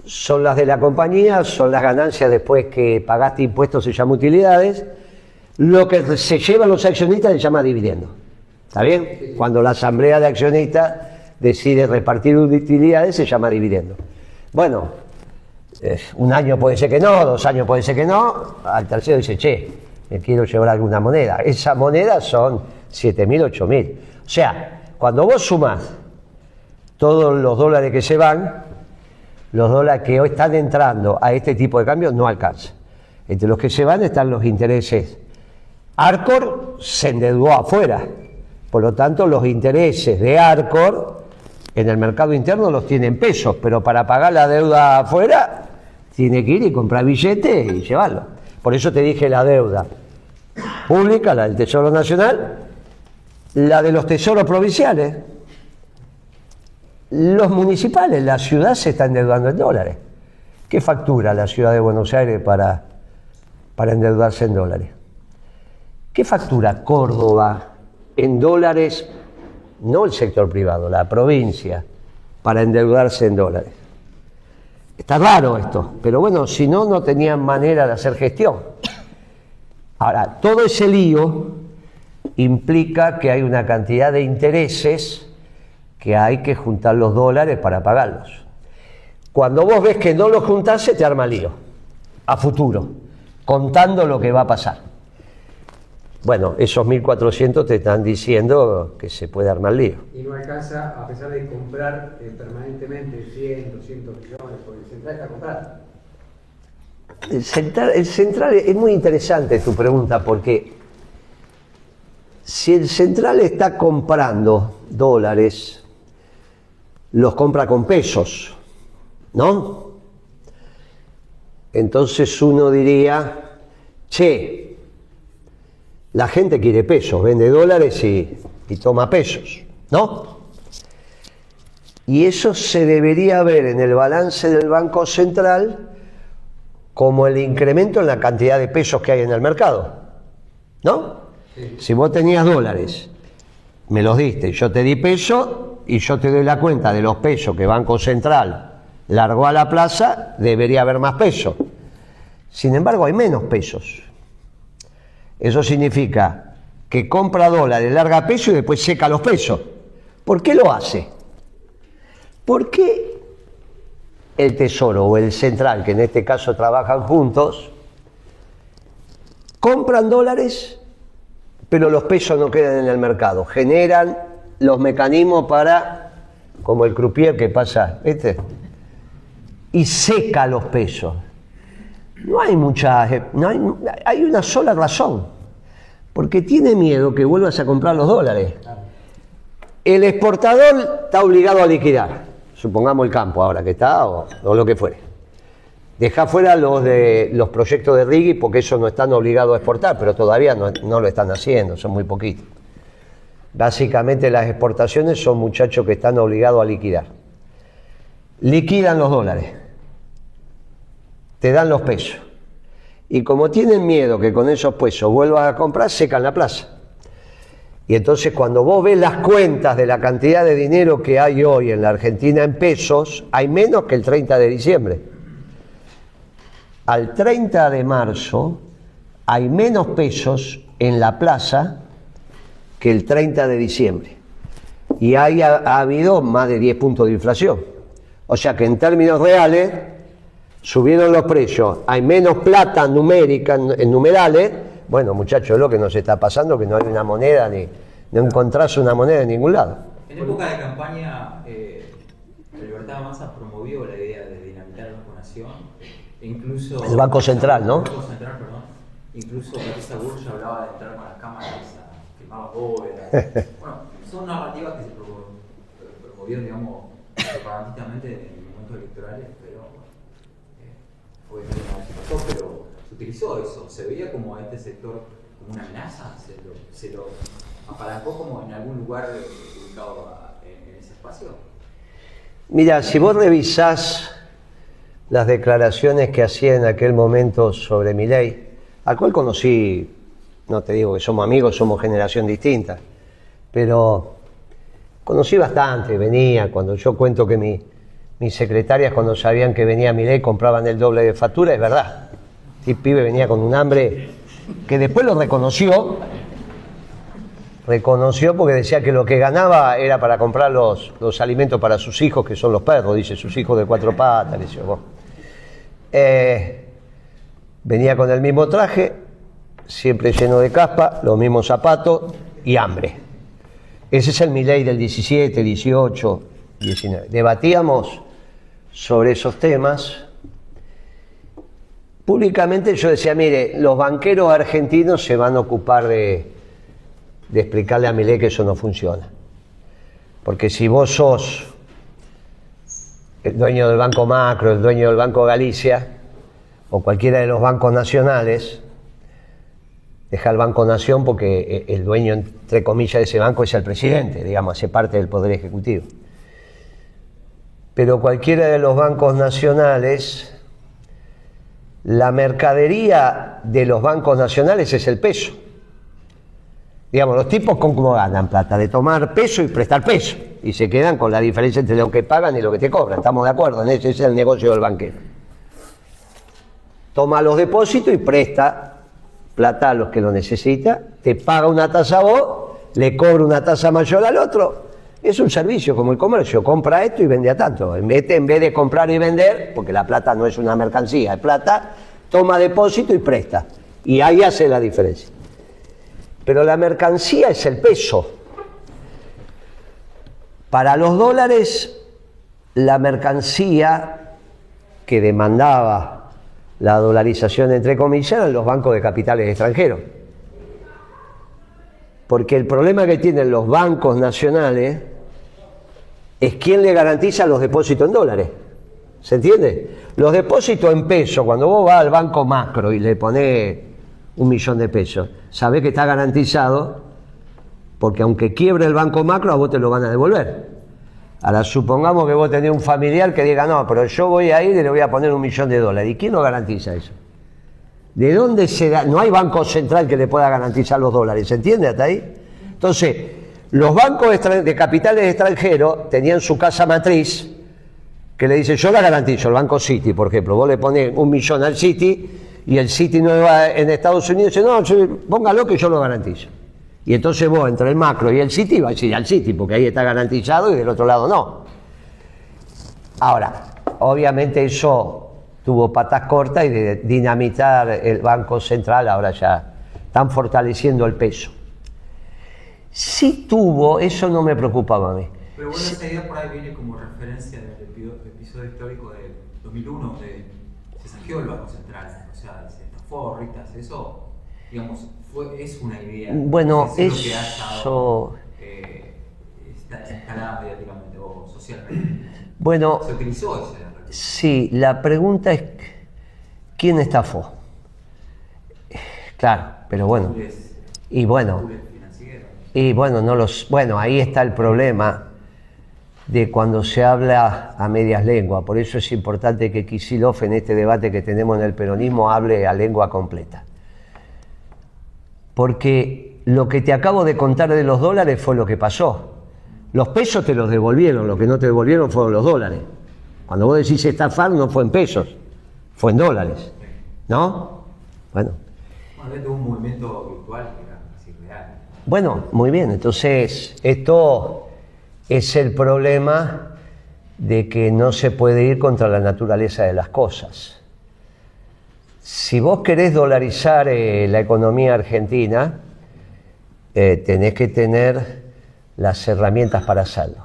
S1: son las de la compañía, son las ganancias después que pagaste impuestos, se llama utilidades. Lo que se llevan los accionistas se llama dividendo. ¿Está bien? Cuando la asamblea de accionistas decide repartir utilidades se llama dividendo. Bueno, un año puede ser que no, 2 años puede ser que no, al tercero dice, me quiero llevar alguna moneda. Esa moneda son 7.000, 8.000. O sea, cuando vos sumás todos los dólares que se van, los dólares que hoy están entrando a este tipo de cambio no alcanza. Entre los que se van están los intereses. Arcor se endeudó afuera, por lo tanto los intereses de Arcor en el mercado interno los tiene en pesos, pero para pagar la deuda afuera tiene que ir y comprar billetes y llevarlo. Por eso te dije la deuda pública, la del Tesoro Nacional, la de los tesoros provinciales. Los municipales, la ciudad se está endeudando en dólares. ¿Qué factura la ciudad de Buenos Aires para endeudarse en dólares? ¿Qué factura Córdoba en dólares? No el sector privado, la provincia, para endeudarse en dólares. Está raro esto, pero bueno, si no, no tenían manera de hacer gestión. Ahora, todo ese lío implica que hay una cantidad de intereses que hay que juntar los dólares para pagarlos. Cuando vos ves que no los juntás, se te arma lío, a futuro, contando lo que va a pasar. Bueno, esos 1.400 te están diciendo que se puede armar lío.
S7: Y no alcanza, a pesar de comprar permanentemente 100, 200 millones, porque el central está comprado.
S1: El central es muy interesante tu pregunta, porque si el central está comprando dólares, los compra con pesos, ¿no? Entonces uno diría, che, la gente quiere pesos, vende dólares y toma pesos, ¿no? Y eso se debería ver en el balance del Banco Central como el incremento en la cantidad de pesos que hay en el mercado, ¿no? Sí. Si vos tenías dólares, me los diste, yo te di pesos y yo te doy la cuenta de los pesos que Banco Central largó a la plaza, debería haber más pesos. Sin embargo, hay menos pesos. Eso significa que compra dólares, larga pesos y después seca los pesos. ¿Por qué lo hace? ¿Por qué el Tesoro o el Central, que en este caso trabajan juntos, compran dólares, pero los pesos no quedan en el mercado? Generan los mecanismos para, como el croupier que pasa, ¿viste? Y seca los pesos. No hay hay una sola razón, porque tiene miedo que vuelvas a comprar los dólares. El exportador está obligado a liquidar, supongamos el campo ahora que está o lo que fuere. Deja fuera los proyectos de RIGI porque esos no están obligados a exportar, pero todavía no lo están haciendo, son muy poquitos. Básicamente las exportaciones son muchachos que están obligados a liquidar. Liquidan los dólares, te dan los pesos. Y como tienen miedo que con esos pesos vuelvas a comprar, secan la plaza. Y entonces cuando vos ves las cuentas de la cantidad de dinero que hay hoy en la Argentina en pesos, hay menos que el 30 de diciembre. Al 30 de marzo hay menos pesos en la plaza que el 30 de diciembre. Y ahí ha habido más de 10 puntos de inflación. O sea que en términos reales subieron los precios, hay menos plata numérica en numerales. Bueno, muchachos, es lo que nos está pasando, que no hay una moneda, no encontrás una moneda en ningún lado.
S8: En época de campaña, la Libertad Avanza promovió la idea de dinamitar el Banco Nación, incluso...
S1: El Banco Central, ¿no?
S8: El Banco Central, perdón. Incluso Patricia Burch hablaba de entrar con las cámaras a firmar bóvedas. Bueno, son narrativas que se promovieron, digamos, propagandísticamente en momentos electorales, pero obviamente no se pasó, pero se utilizó eso. Se veía como a este sector como una amenaza, se lo apalancó como en algún lugar ubicado en ese espacio.
S1: Mira, si vos revisás las declaraciones que hacía en aquel momento sobre Milei, al cual conocí, no te digo que somos amigos, somos generación distinta, pero conocí bastante, venía, cuando yo cuento que mis secretarias cuando sabían que venía Milei compraban el doble de factura, es verdad. El pibe venía con un hambre que después lo reconoció porque decía que lo que ganaba era para comprar los alimentos para sus hijos, que son los perros, dice, sus hijos de 4 patas. Dice, bueno. Venía con el mismo traje, siempre lleno de caspa, los mismos zapatos y hambre. Ese es el Milei del 17, 18, 19. Debatíamos sobre esos temas. Públicamente yo decía, mire, los banqueros argentinos se van a ocupar de explicarle a Milei que eso no funciona. Porque si vos sos el dueño del Banco Macro, el dueño del Banco Galicia, o cualquiera de los bancos nacionales, deja el Banco Nación porque el dueño, entre comillas, de ese banco es el presidente, digamos, hace parte del Poder Ejecutivo. Pero cualquiera de los bancos nacionales, la mercadería de los bancos nacionales es el peso. Digamos, los tipos ¿cómo ganan plata? De tomar peso y prestar peso. Y se quedan con la diferencia entre lo que pagan y lo que te cobran. ¿Estamos de acuerdo? Ese es el negocio del banquero. Toma los depósitos y presta plata a los que lo necesita. Te paga una tasa a vos, le cobra una tasa mayor al otro. Es un servicio como el comercio. Compra esto y vende a tanto. En vez de comprar y vender, porque la plata no es una mercancía, es plata, toma depósito y presta. Y ahí hace la diferencia. Pero la mercancía es el peso. Para los dólares, la mercancía que demandaba la dolarización, entre comillas, eran los bancos de capitales extranjeros. Porque el problema que tienen los bancos nacionales es quién le garantiza los depósitos en dólares. ¿Se entiende? Los depósitos en pesos, cuando vos vas al banco macro y le ponés 1.000.000 de pesos, sabés que está garantizado, porque aunque quiebre el banco macro, a vos te lo van a devolver. Ahora, supongamos que vos tenés un familiar que diga, no, pero yo voy a ir y le voy a poner $1.000.000. ¿Y quién lo garantiza eso? ¿De dónde se da? No hay banco central que le pueda garantizar los dólares, ¿se entiende hasta ahí? Entonces, los bancos de capitales extranjeros tenían su casa matriz, que le dice, yo la garantizo, el Banco Citi, por ejemplo, vos le pones 1.000.000 al Citi, y el Citi no va en Estados Unidos y dice, no, póngalo que yo lo garantizo. Y entonces vos, entre el macro y el Citi, vas a ir al Citi, porque ahí está garantizado y del otro lado no. Ahora, obviamente eso tuvo patas cortas y de dinamitar el Banco Central, ahora ya están fortaleciendo el peso. Sí tuvo, eso no me preocupaba a mí.
S8: Pero bueno, esa idea por ahí viene como referencia del episodio histórico de 2001, donde se saqueó el Banco Central, o sea, se estafó Ritas, eso, digamos, es una idea.
S1: Bueno,
S8: es
S1: eso...
S8: que ha estado, está instalada mediáticamente o socialmente.
S1: Bueno,
S8: se utilizó ese.
S1: Sí, la pregunta es, ¿quién estafó? Claro, pero bueno, y bueno, bueno, ahí está el problema de cuando se habla a medias lenguas. Por eso es importante que Kicillof en este debate que tenemos en el peronismo hable a lengua completa. Porque lo que te acabo de contar de los dólares fue lo que pasó. Los pesos te los devolvieron, lo que no te devolvieron fueron los dólares. Cuando vos decís estafar, no fue en pesos, fue en dólares, ¿no? Bueno.
S8: Bueno, tuvo un movimiento virtual que era así real.
S1: Bueno, muy bien, entonces esto es el problema de que no se puede ir contra la naturaleza de las cosas. Si vos querés dolarizar la economía argentina, tenés que tener las herramientas para hacerlo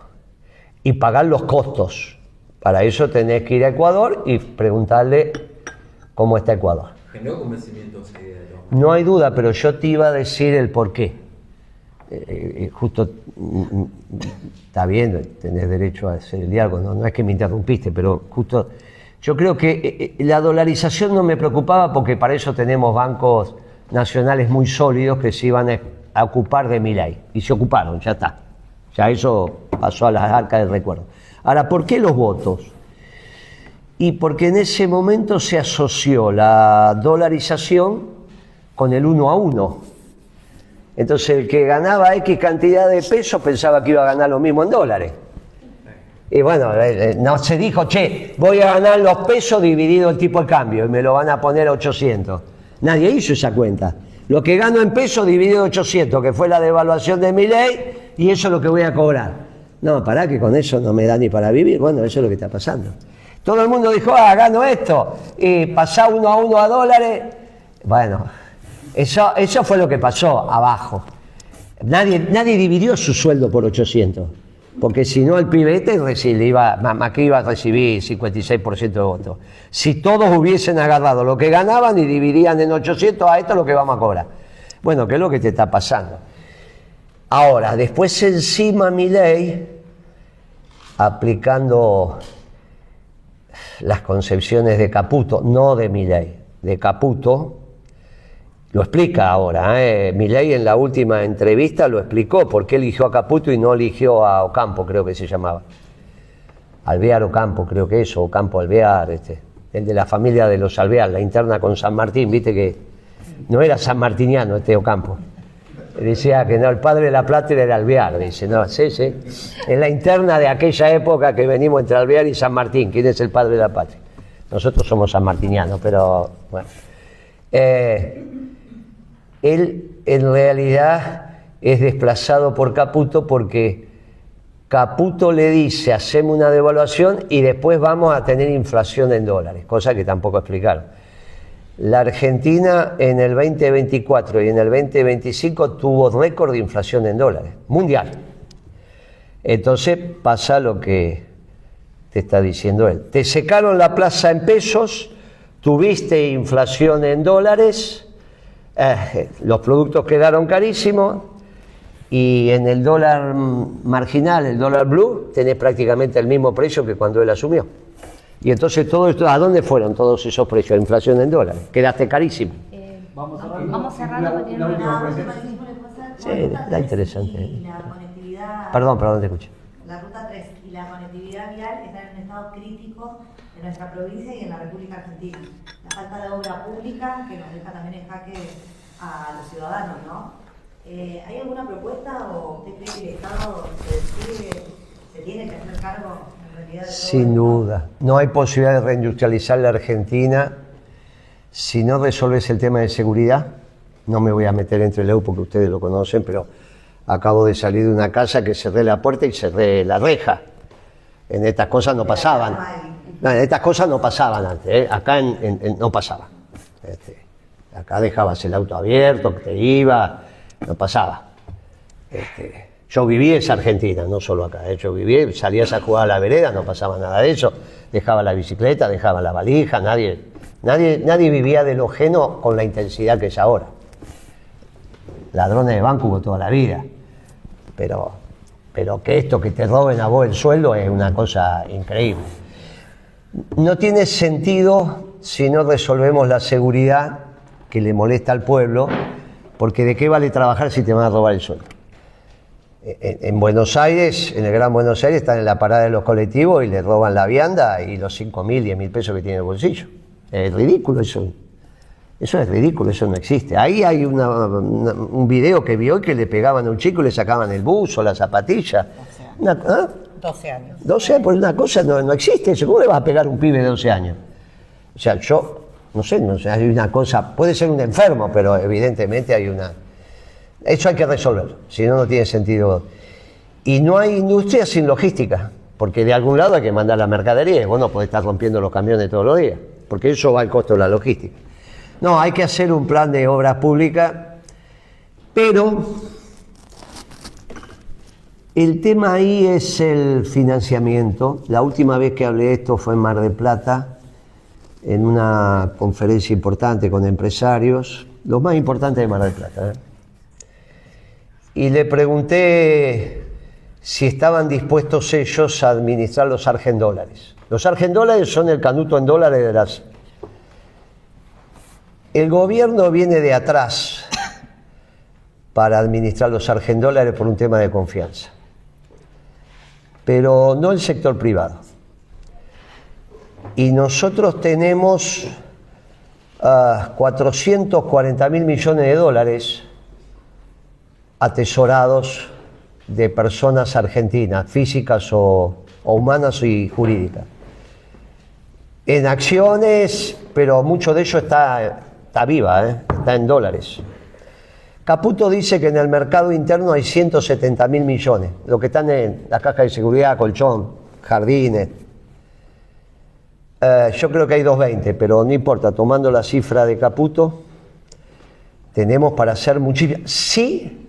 S1: y pagar los costos. Para eso tenés que ir a Ecuador y preguntarle cómo está Ecuador.
S8: Generó convencimiento esa idea de todo.
S1: No hay duda, pero yo te iba a decir el porqué. Justo, está bien, tenés derecho a hacer el diálogo, no es que me interrumpiste, pero justo, yo creo que la dolarización no me preocupaba porque para eso tenemos bancos nacionales muy sólidos que se iban a ocupar de Milei, y se ocuparon, ya está. Ya eso pasó a las arcas del recuerdo. Ahora, ¿por qué los votos? Y porque en ese momento se asoció la dolarización con el 1 a 1. Entonces el que ganaba X cantidad de pesos pensaba que iba a ganar lo mismo en dólares. Y bueno, no se dijo, che, voy a ganar los pesos dividido el tipo de cambio y me lo van a poner a 800. Nadie hizo esa cuenta. Lo que gano en pesos dividido 800, que fue la devaluación de Milei, y eso es lo que voy a cobrar. No, pará, que con eso no me da ni para vivir. Bueno, eso es lo que está pasando. Todo el mundo dijo, gano esto, y pasá 1 a 1 a dólares. Bueno, eso fue lo que pasó abajo. Nadie dividió su sueldo por 800, porque si no el pibete iba a recibir 56% de votos. Si todos hubiesen agarrado lo que ganaban y dividían en 800, a esto es lo que vamos a cobrar. Bueno, ¿qué es lo que te está pasando? Ahora, después encima Milei, aplicando las concepciones de Caputo, no de Milei, de Caputo, lo explica ahora. Milei en la última entrevista lo explicó, por qué eligió a Caputo y no eligió a Ocampo, creo que se llamaba. Alvear Ocampo, creo que eso, Ocampo Alvear, el de la familia de los Alvear, la interna con San Martín, viste que no era sanmartiniano Ocampo. Decía que no, el padre de la Plata era Alvear, dice, no, sí, en la interna de aquella época que venimos entre Alvear y San Martín, ¿quién es el padre de la patria? Nosotros somos sanmartinianos, pero bueno. Él en realidad es desplazado por Caputo porque Caputo le dice, hacemos una devaluación y después vamos a tener inflación en dólares, cosa que tampoco explicaron. La Argentina en el 2024 y en el 2025 tuvo récord de inflación en dólares, mundial. Entonces pasa lo que te está diciendo él. Te secaron la plaza en pesos, tuviste inflación en dólares, los productos quedaron carísimos y en el dólar marginal, el dólar blue, tenés prácticamente el mismo precio que cuando él asumió. Y entonces todo esto, ¿a dónde fueron todos esos precios? La inflación en dólares. Quedaste carísimo.
S5: Vamos cerrando porque tiene una...
S1: Sí, está interesante.
S9: Y la conectividad...
S1: Perdón, te escucho.
S9: La ruta 3 y la conectividad vial están en un estado crítico en nuestra provincia y en la República Argentina. La falta de obra pública que nos deja también en jaque a los ciudadanos, ¿no? ¿Hay alguna propuesta o usted cree que el Estado se tiene que hacer cargo en realidad de todo
S1: Sin
S9: esto?
S1: duda. No hay posibilidad de reindustrializar la Argentina si no resolves el tema de seguridad. No me voy a meter entre el porque ustedes lo conocen, pero acabo de salir de una casa que cerré la puerta y cerré la reja. En estas cosas no pasaban. No, en estas cosas no pasaban antes, ¿eh? Acá no pasaba. Acá dejabas el auto abierto, te iba, no pasaba. Yo viví esa Argentina, no solo acá. Yo viví, salías a jugar a la vereda, no pasaba nada de eso. Dejaba la bicicleta, dejaba la valija, nadie vivía de lo ajeno con la intensidad que es ahora. Ladrones de banco hubo toda la vida, pero que te roben a vos el sueldo es una cosa increíble. No tiene sentido si no resolvemos la seguridad que le molesta al pueblo, porque ¿de qué vale trabajar si te van a robar el sueldo? En Buenos Aires, en el Gran Buenos Aires, están en la parada de los colectivos y le roban la vianda y los 5.000, 10.000 pesos que tiene en el bolsillo. Es ridículo eso. Eso es ridículo, eso no existe. Ahí hay un video que vi hoy que le pegaban a un chico y le sacaban el buzo, la zapatilla.
S6: 12 años.
S1: 12 años, por una cosa no existe eso. ¿Cómo le vas a pegar a un pibe de 12 años? O sea, yo, no sé, hay una cosa, puede ser un enfermo, pero evidentemente hay una... Eso hay que resolverlo, si no, no tiene sentido. Y no hay industria sin logística, porque de algún lado hay que mandar la mercadería. Vos no podés estar rompiendo los camiones todos los días, porque eso va al costo de la logística. No, hay que hacer un plan de obras públicas, pero el tema ahí es el financiamiento. La última vez que hablé de esto fue en Mar del Plata, en una conferencia importante con empresarios, los más importantes de Mar del Plata, y le pregunté si estaban dispuestos ellos a administrar los argendólares. Los argendólares son el canuto en dólares de las... El gobierno viene de atrás para administrar los argendólares por un tema de confianza, pero no el sector privado. Y nosotros tenemos 440.000 millones de dólares atesorados de personas argentinas, físicas o humanas y jurídicas, en acciones, pero mucho de ello está viva, está en dólares. Caputo dice que en el mercado interno hay 170.000 millones, lo que están en la caja de seguridad, colchón, jardines. Yo creo que hay 220, pero no importa, tomando la cifra de Caputo, tenemos para hacer muchísimo. Sí,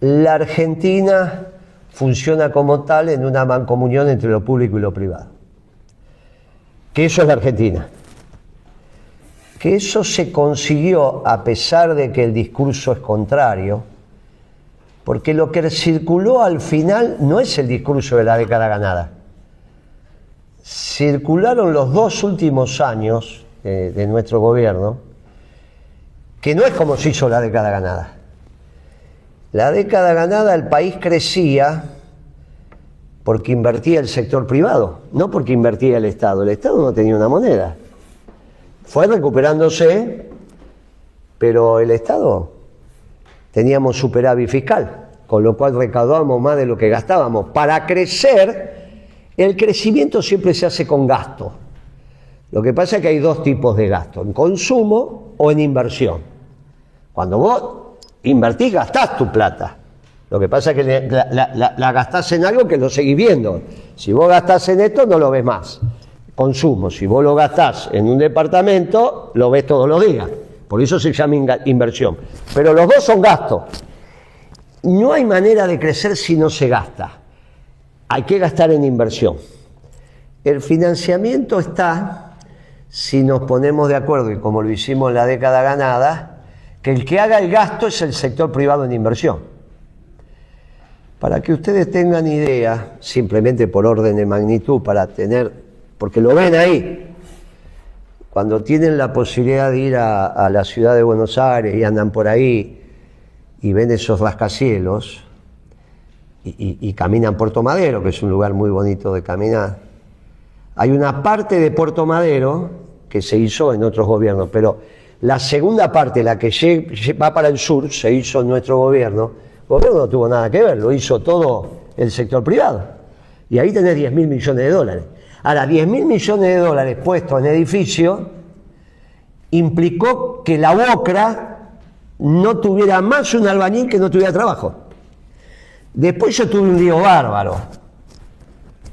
S1: la Argentina funciona como tal en una mancomunión entre lo público y lo privado. Que eso es la Argentina. Que eso se consiguió a pesar de que el discurso es contrario, porque lo que circuló al final no es el discurso de la década ganada. Circularon los 2 últimos años de nuestro gobierno, que no es como se hizo la década ganada. La década ganada el país crecía porque invertía el sector privado, no porque invertía el Estado. El Estado no tenía una moneda. Fue recuperándose, pero el Estado teníamos superávit fiscal, con lo cual recaudábamos más de lo que gastábamos. Para crecer, el crecimiento siempre se hace con gasto. Lo que pasa es que hay 2 tipos de gasto, en consumo o en inversión. Cuando vos invertís, gastás tu plata. Lo que pasa es que la gastás en algo que lo seguís viendo. Si vos gastás en esto, no lo ves más. Consumo, si vos lo gastás en un departamento, lo ves todos los días. Por eso se llama inversión. Pero los 2 son gastos. No hay manera de crecer si no se gasta. Hay que gastar en inversión. El financiamiento está, si nos ponemos de acuerdo, y como lo hicimos en la década ganada, que el que haga el gasto es el sector privado en inversión. Para que ustedes tengan idea, simplemente por orden de magnitud, para tener porque lo ven ahí. Cuando tienen la posibilidad de ir a la ciudad de Buenos Aires y andan por ahí y ven esos rascacielos y caminan Puerto Madero, que es un lugar muy bonito de caminar, hay una parte de Puerto Madero que se hizo en otros gobiernos, pero la segunda parte, la que va para el sur, se hizo en nuestro gobierno. El gobierno no tuvo nada que ver, lo hizo todo el sector privado. Y ahí tenés 10.000 millones de dólares. Ahora, 10.000 millones de dólares puestos en edificio implicó que la UOCRA no tuviera más un albañil que no tuviera trabajo. Después yo tuve un lío bárbaro.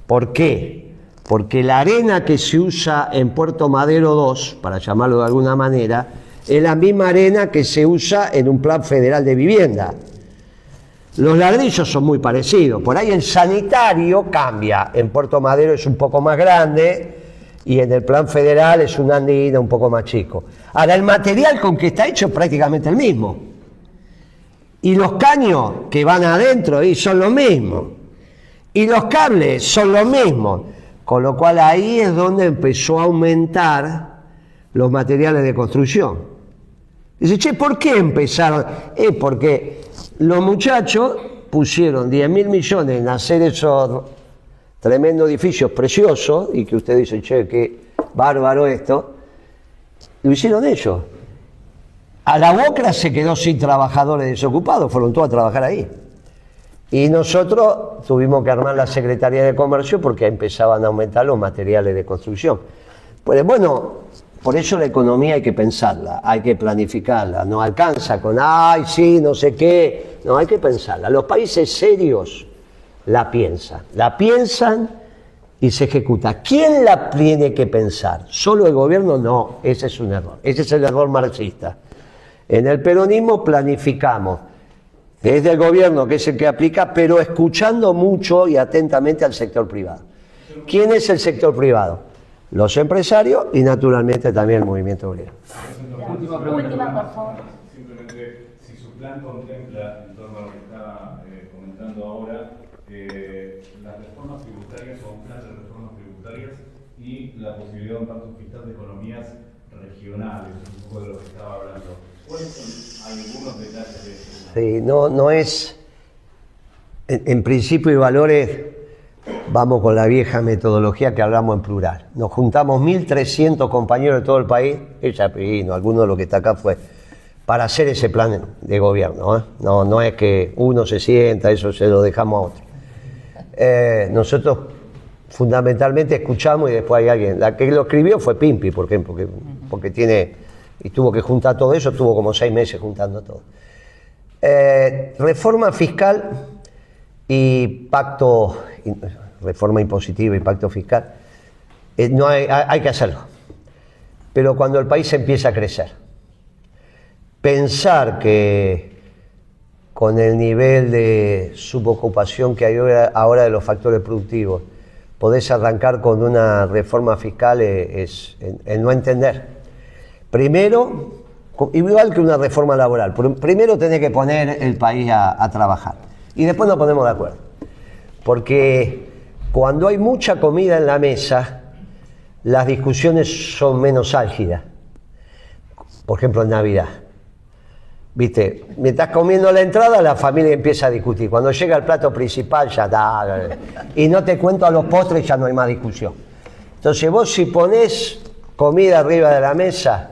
S1: ¿Por qué? Porque la arena que se usa en Puerto Madero 2, para llamarlo de alguna manera, es la misma arena que se usa en un plan federal de vivienda. Los ladrillos son muy parecidos. Por ahí el sanitario cambia. En Puerto Madero es un poco más grande y en el plan federal es un andina un poco más chico. Ahora, el material con que está hecho es prácticamente el mismo. Y los caños que van adentro ahí son los mismos. Y los cables son los mismos. Con lo cual ahí es donde empezó a aumentar los materiales de construcción. Dice, che, ¿por qué empezaron? Porque los muchachos pusieron 10.000 millones en hacer esos tremendos edificios preciosos, y que usted dice, che, qué bárbaro esto, lo hicieron ellos. A la UOCRA se quedó sin trabajadores desocupados, fueron todos a trabajar ahí. Y nosotros tuvimos que armar la Secretaría de Comercio porque empezaban a aumentar los materiales de construcción. Pues bueno, por eso la economía hay que pensarla, hay que planificarla. No alcanza con, ay, sí, no sé qué. No, hay que pensarla. Los países serios la piensan y se ejecuta. ¿Quién la tiene que pensar? ¿Solo el gobierno? No, ese es un error. Ese es el error marxista. En el peronismo planificamos desde el gobierno, que es el que aplica, pero escuchando mucho y atentamente al sector privado. ¿Quién es el sector privado? Los empresarios y naturalmente también el movimiento obrero.
S5: Última, por favor.
S10: Simplemente, si su plan contempla, en torno a lo que está comentando ahora, las reformas tributarias o un plan de reformas tributarias y la posibilidad de un pacto fiscal de economías regionales, un poco de lo que estaba hablando. ¿Cuáles son algunos detalles de eso?
S1: Sí, no es, en principio y valores, vamos con la vieja metodología que hablamos en plural. Nos juntamos 1.300 compañeros de todo el país, ella vino, alguno de los que está acá fue, para hacer ese plan de gobierno. No es que uno se sienta, eso se lo dejamos a otro. Nosotros fundamentalmente escuchamos y después hay alguien. La que lo escribió fue Pimpi, por ejemplo, porque tiene, y tuvo que juntar todo eso, tuvo como 6 meses juntando todo. Reforma fiscal y pacto, reforma impositiva y pacto fiscal, no hay que hacerlo. Pero cuando el país empieza a crecer, pensar que con el nivel de subocupación que hay ahora de los factores productivos, podés arrancar con una reforma fiscal es no entender. Primero, igual que una reforma laboral, primero tenés que poner el país a trabajar y después nos ponemos de acuerdo. Porque cuando hay mucha comida en la mesa, las discusiones son menos álgidas. Por ejemplo, en Navidad. ¿Viste? Mientras comiendo la entrada, la familia empieza a discutir. Cuando llega el plato principal, ya está. Y no te cuento a los postres, ya no hay más discusión. Entonces vos si ponés comida arriba de la mesa,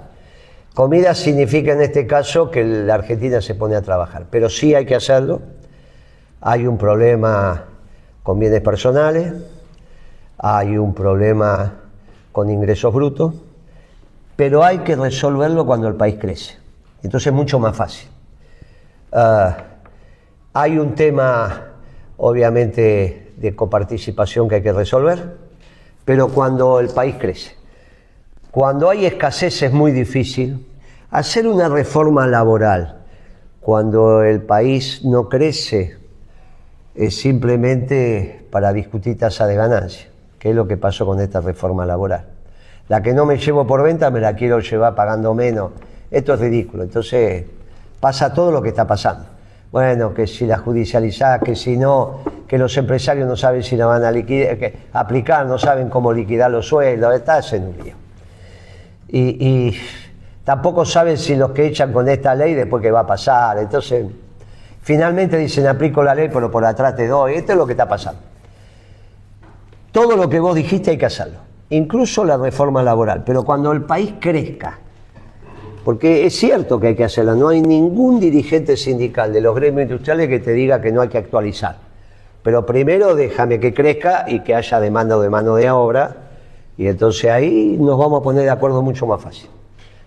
S1: comida significa en este caso que la Argentina se pone a trabajar. Pero sí hay que hacerlo. Hay un problema con bienes personales, hay un problema con ingresos brutos, pero hay que resolverlo cuando el país crece. Entonces es mucho más fácil. Hay un tema, obviamente, de coparticipación que hay que resolver, pero cuando el país crece. Cuando hay escasez es muy difícil hacer una reforma laboral. Cuando el país no crece, es simplemente para discutir tasa de ganancia, que es lo que pasó con esta reforma laboral. La que no me llevo por venta me la quiero llevar pagando menos. Esto es ridículo. Entonces pasa todo lo que está pasando. Bueno, que si la judicializás, que si no, que los empresarios no saben si la van a liquidar, que aplicar, no saben cómo liquidar los sueldos, estás en un lío. Y tampoco saben si los que echan con esta ley después qué va a pasar. Entonces, finalmente dicen, aplico la ley, pero por atrás te doy. Esto es lo que está pasando. Todo lo que vos dijiste hay que hacerlo, incluso la reforma laboral, pero cuando el país crezca, porque es cierto que hay que hacerla, no hay ningún dirigente sindical de los gremios industriales que te diga que no hay que actualizar, pero primero déjame que crezca y que haya demanda de mano de obra, y entonces ahí nos vamos a poner de acuerdo mucho más fácil.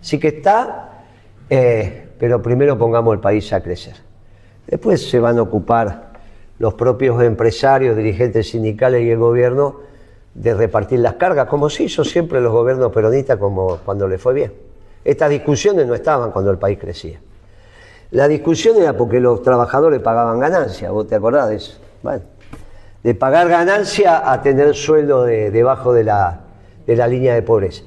S1: Así que está, pero primero pongamos el país a crecer. Después se van a ocupar los propios empresarios, dirigentes sindicales y el gobierno de repartir las cargas, como se hizo siempre los gobiernos peronistas como cuando les fue bien. Estas discusiones no estaban cuando el país crecía. La discusión era porque los trabajadores pagaban ganancias, ¿vos te acordás de eso? Bueno, de pagar ganancia a tener sueldo debajo de la línea de pobreza.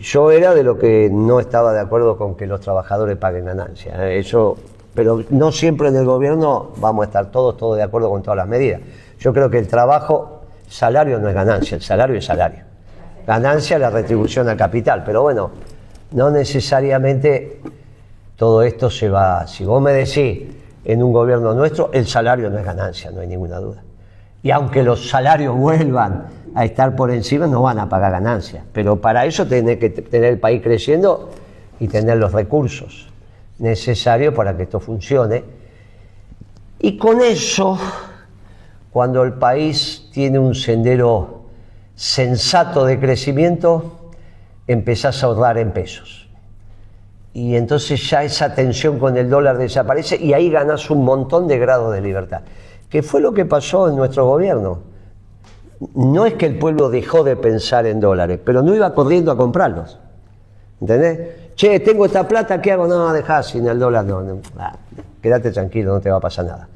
S1: Yo era de lo que no estaba de acuerdo con que los trabajadores paguen ganancias. Eso, pero no siempre en el gobierno vamos a estar todos de acuerdo con todas las medidas. Yo creo que el trabajo, salario no es ganancia, el salario es salario. Ganancia es la retribución al capital, pero bueno, no necesariamente todo esto se va. Si vos me decís, en un gobierno nuestro, el salario no es ganancia, no hay ninguna duda. Y aunque los salarios vuelvan a estar por encima, no van a pagar ganancias. Pero para eso tenés que tener el país creciendo y tener los recursos necesarios para que esto funcione. Y con eso, cuando el país tiene un sendero sensato de crecimiento, empezás a ahorrar en pesos. Y entonces ya esa tensión con el dólar desaparece y ahí ganás un montón de grados de libertad. ¿Qué fue lo que pasó en nuestro gobierno? No es que el pueblo dejó de pensar en dólares, pero no iba corriendo a comprarlos. ¿Entendés? Che, tengo esta plata, ¿qué hago? No, dejá, sin el dólar no. Quédate tranquilo, no te va a pasar nada.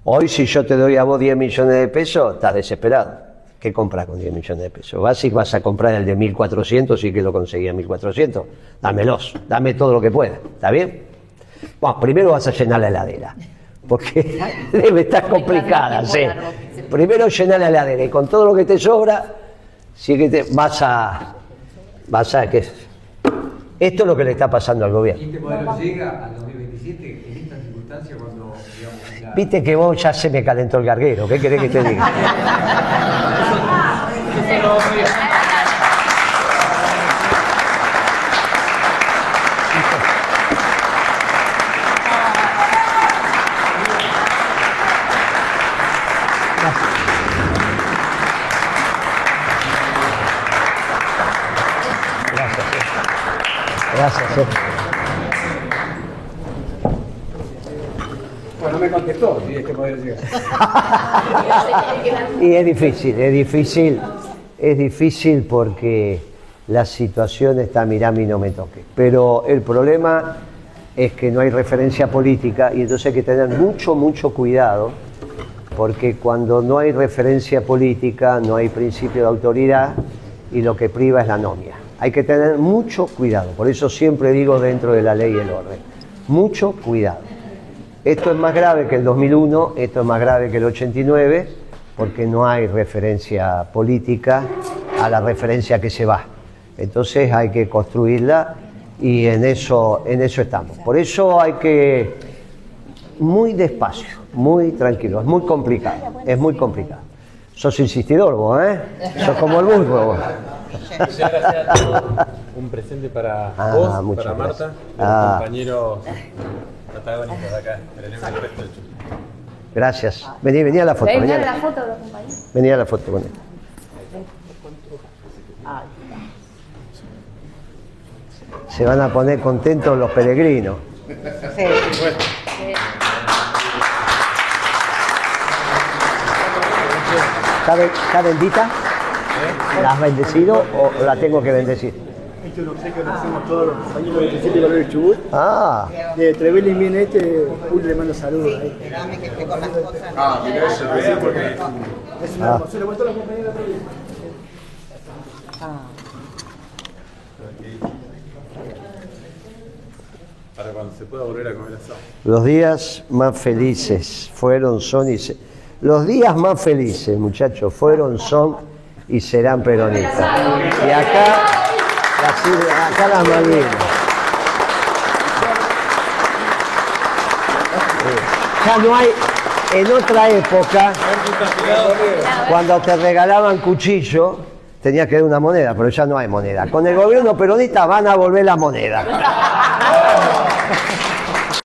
S1: Hoy si yo te doy a vos 10 millones de pesos, estás desesperado. ¿Qué compras con 10 millones de pesos? Vas a comprar el de 1.400 y que lo conseguí a 1.400. Dámelos, dame todo lo que pueda. ¿Está bien? Bueno, primero vas a llenar la heladera, porque debe estar complicada. ¿Sí? Primero llenar la heladera y con todo lo que te sobra, sí que vas a que esto es lo que le está pasando al gobierno.
S7: ¿Y este modelo llega al 2027 en estas circunstancias cuando, digamos,
S1: Viste que vos ya se me calentó el garguero, ¿qué querés que te diga? Gracias.
S7: Bueno, me contestó, si es que modelo llega.
S1: Y es difícil porque la situación está mirá y no me toque. Pero el problema es que no hay referencia política y entonces hay que tener mucho cuidado, porque cuando no hay referencia política no hay principio de autoridad y lo que priva es la anomia. Hay que tener mucho cuidado, por eso siempre digo dentro de la ley y el orden, mucho cuidado. Esto es más grave que el 2001, esto es más grave que el 89, porque no hay referencia política a la referencia que se va. Entonces hay que construirla y en eso estamos. Por eso hay que muy despacio, muy tranquilo, es muy complicado. Sos insistidor vos, ¿eh? Sos como el burro vos.
S11: Muchas gracias a todos. Un presente para vos, para Marta, los compañeros protagonistas de acá.
S1: Gracias. Vení a la foto.
S5: Vení a la foto de los compañeros.
S1: Vení a la foto con él. Se van a poner contentos los peregrinos.
S6: Sí.
S1: ¿Está bendita? ¿La has bendecido o la tengo que bendecir?
S12: Esto es un obsequio que hacemos todos los compañeros del 27 de Valores Chubut.
S1: Ah.
S12: De Trevelin viene Julio le mando saludos.
S6: Sí, esperame que esté con las cosas.
S10: Mirá ese ruido porque...
S12: Es una emoción, le muestro a los compañeros de la
S11: para cuando se pueda volver a comer asado.
S1: Los días más felices fueron, son y se... Los días más felices, muchachos, fueron, son y serán peronistas. Y acá las Malvinas. Ya no hay, en otra época, cuando te regalaban cuchillo, tenías que dar una moneda, pero ya no hay moneda. Con el gobierno peronista van a volver las monedas.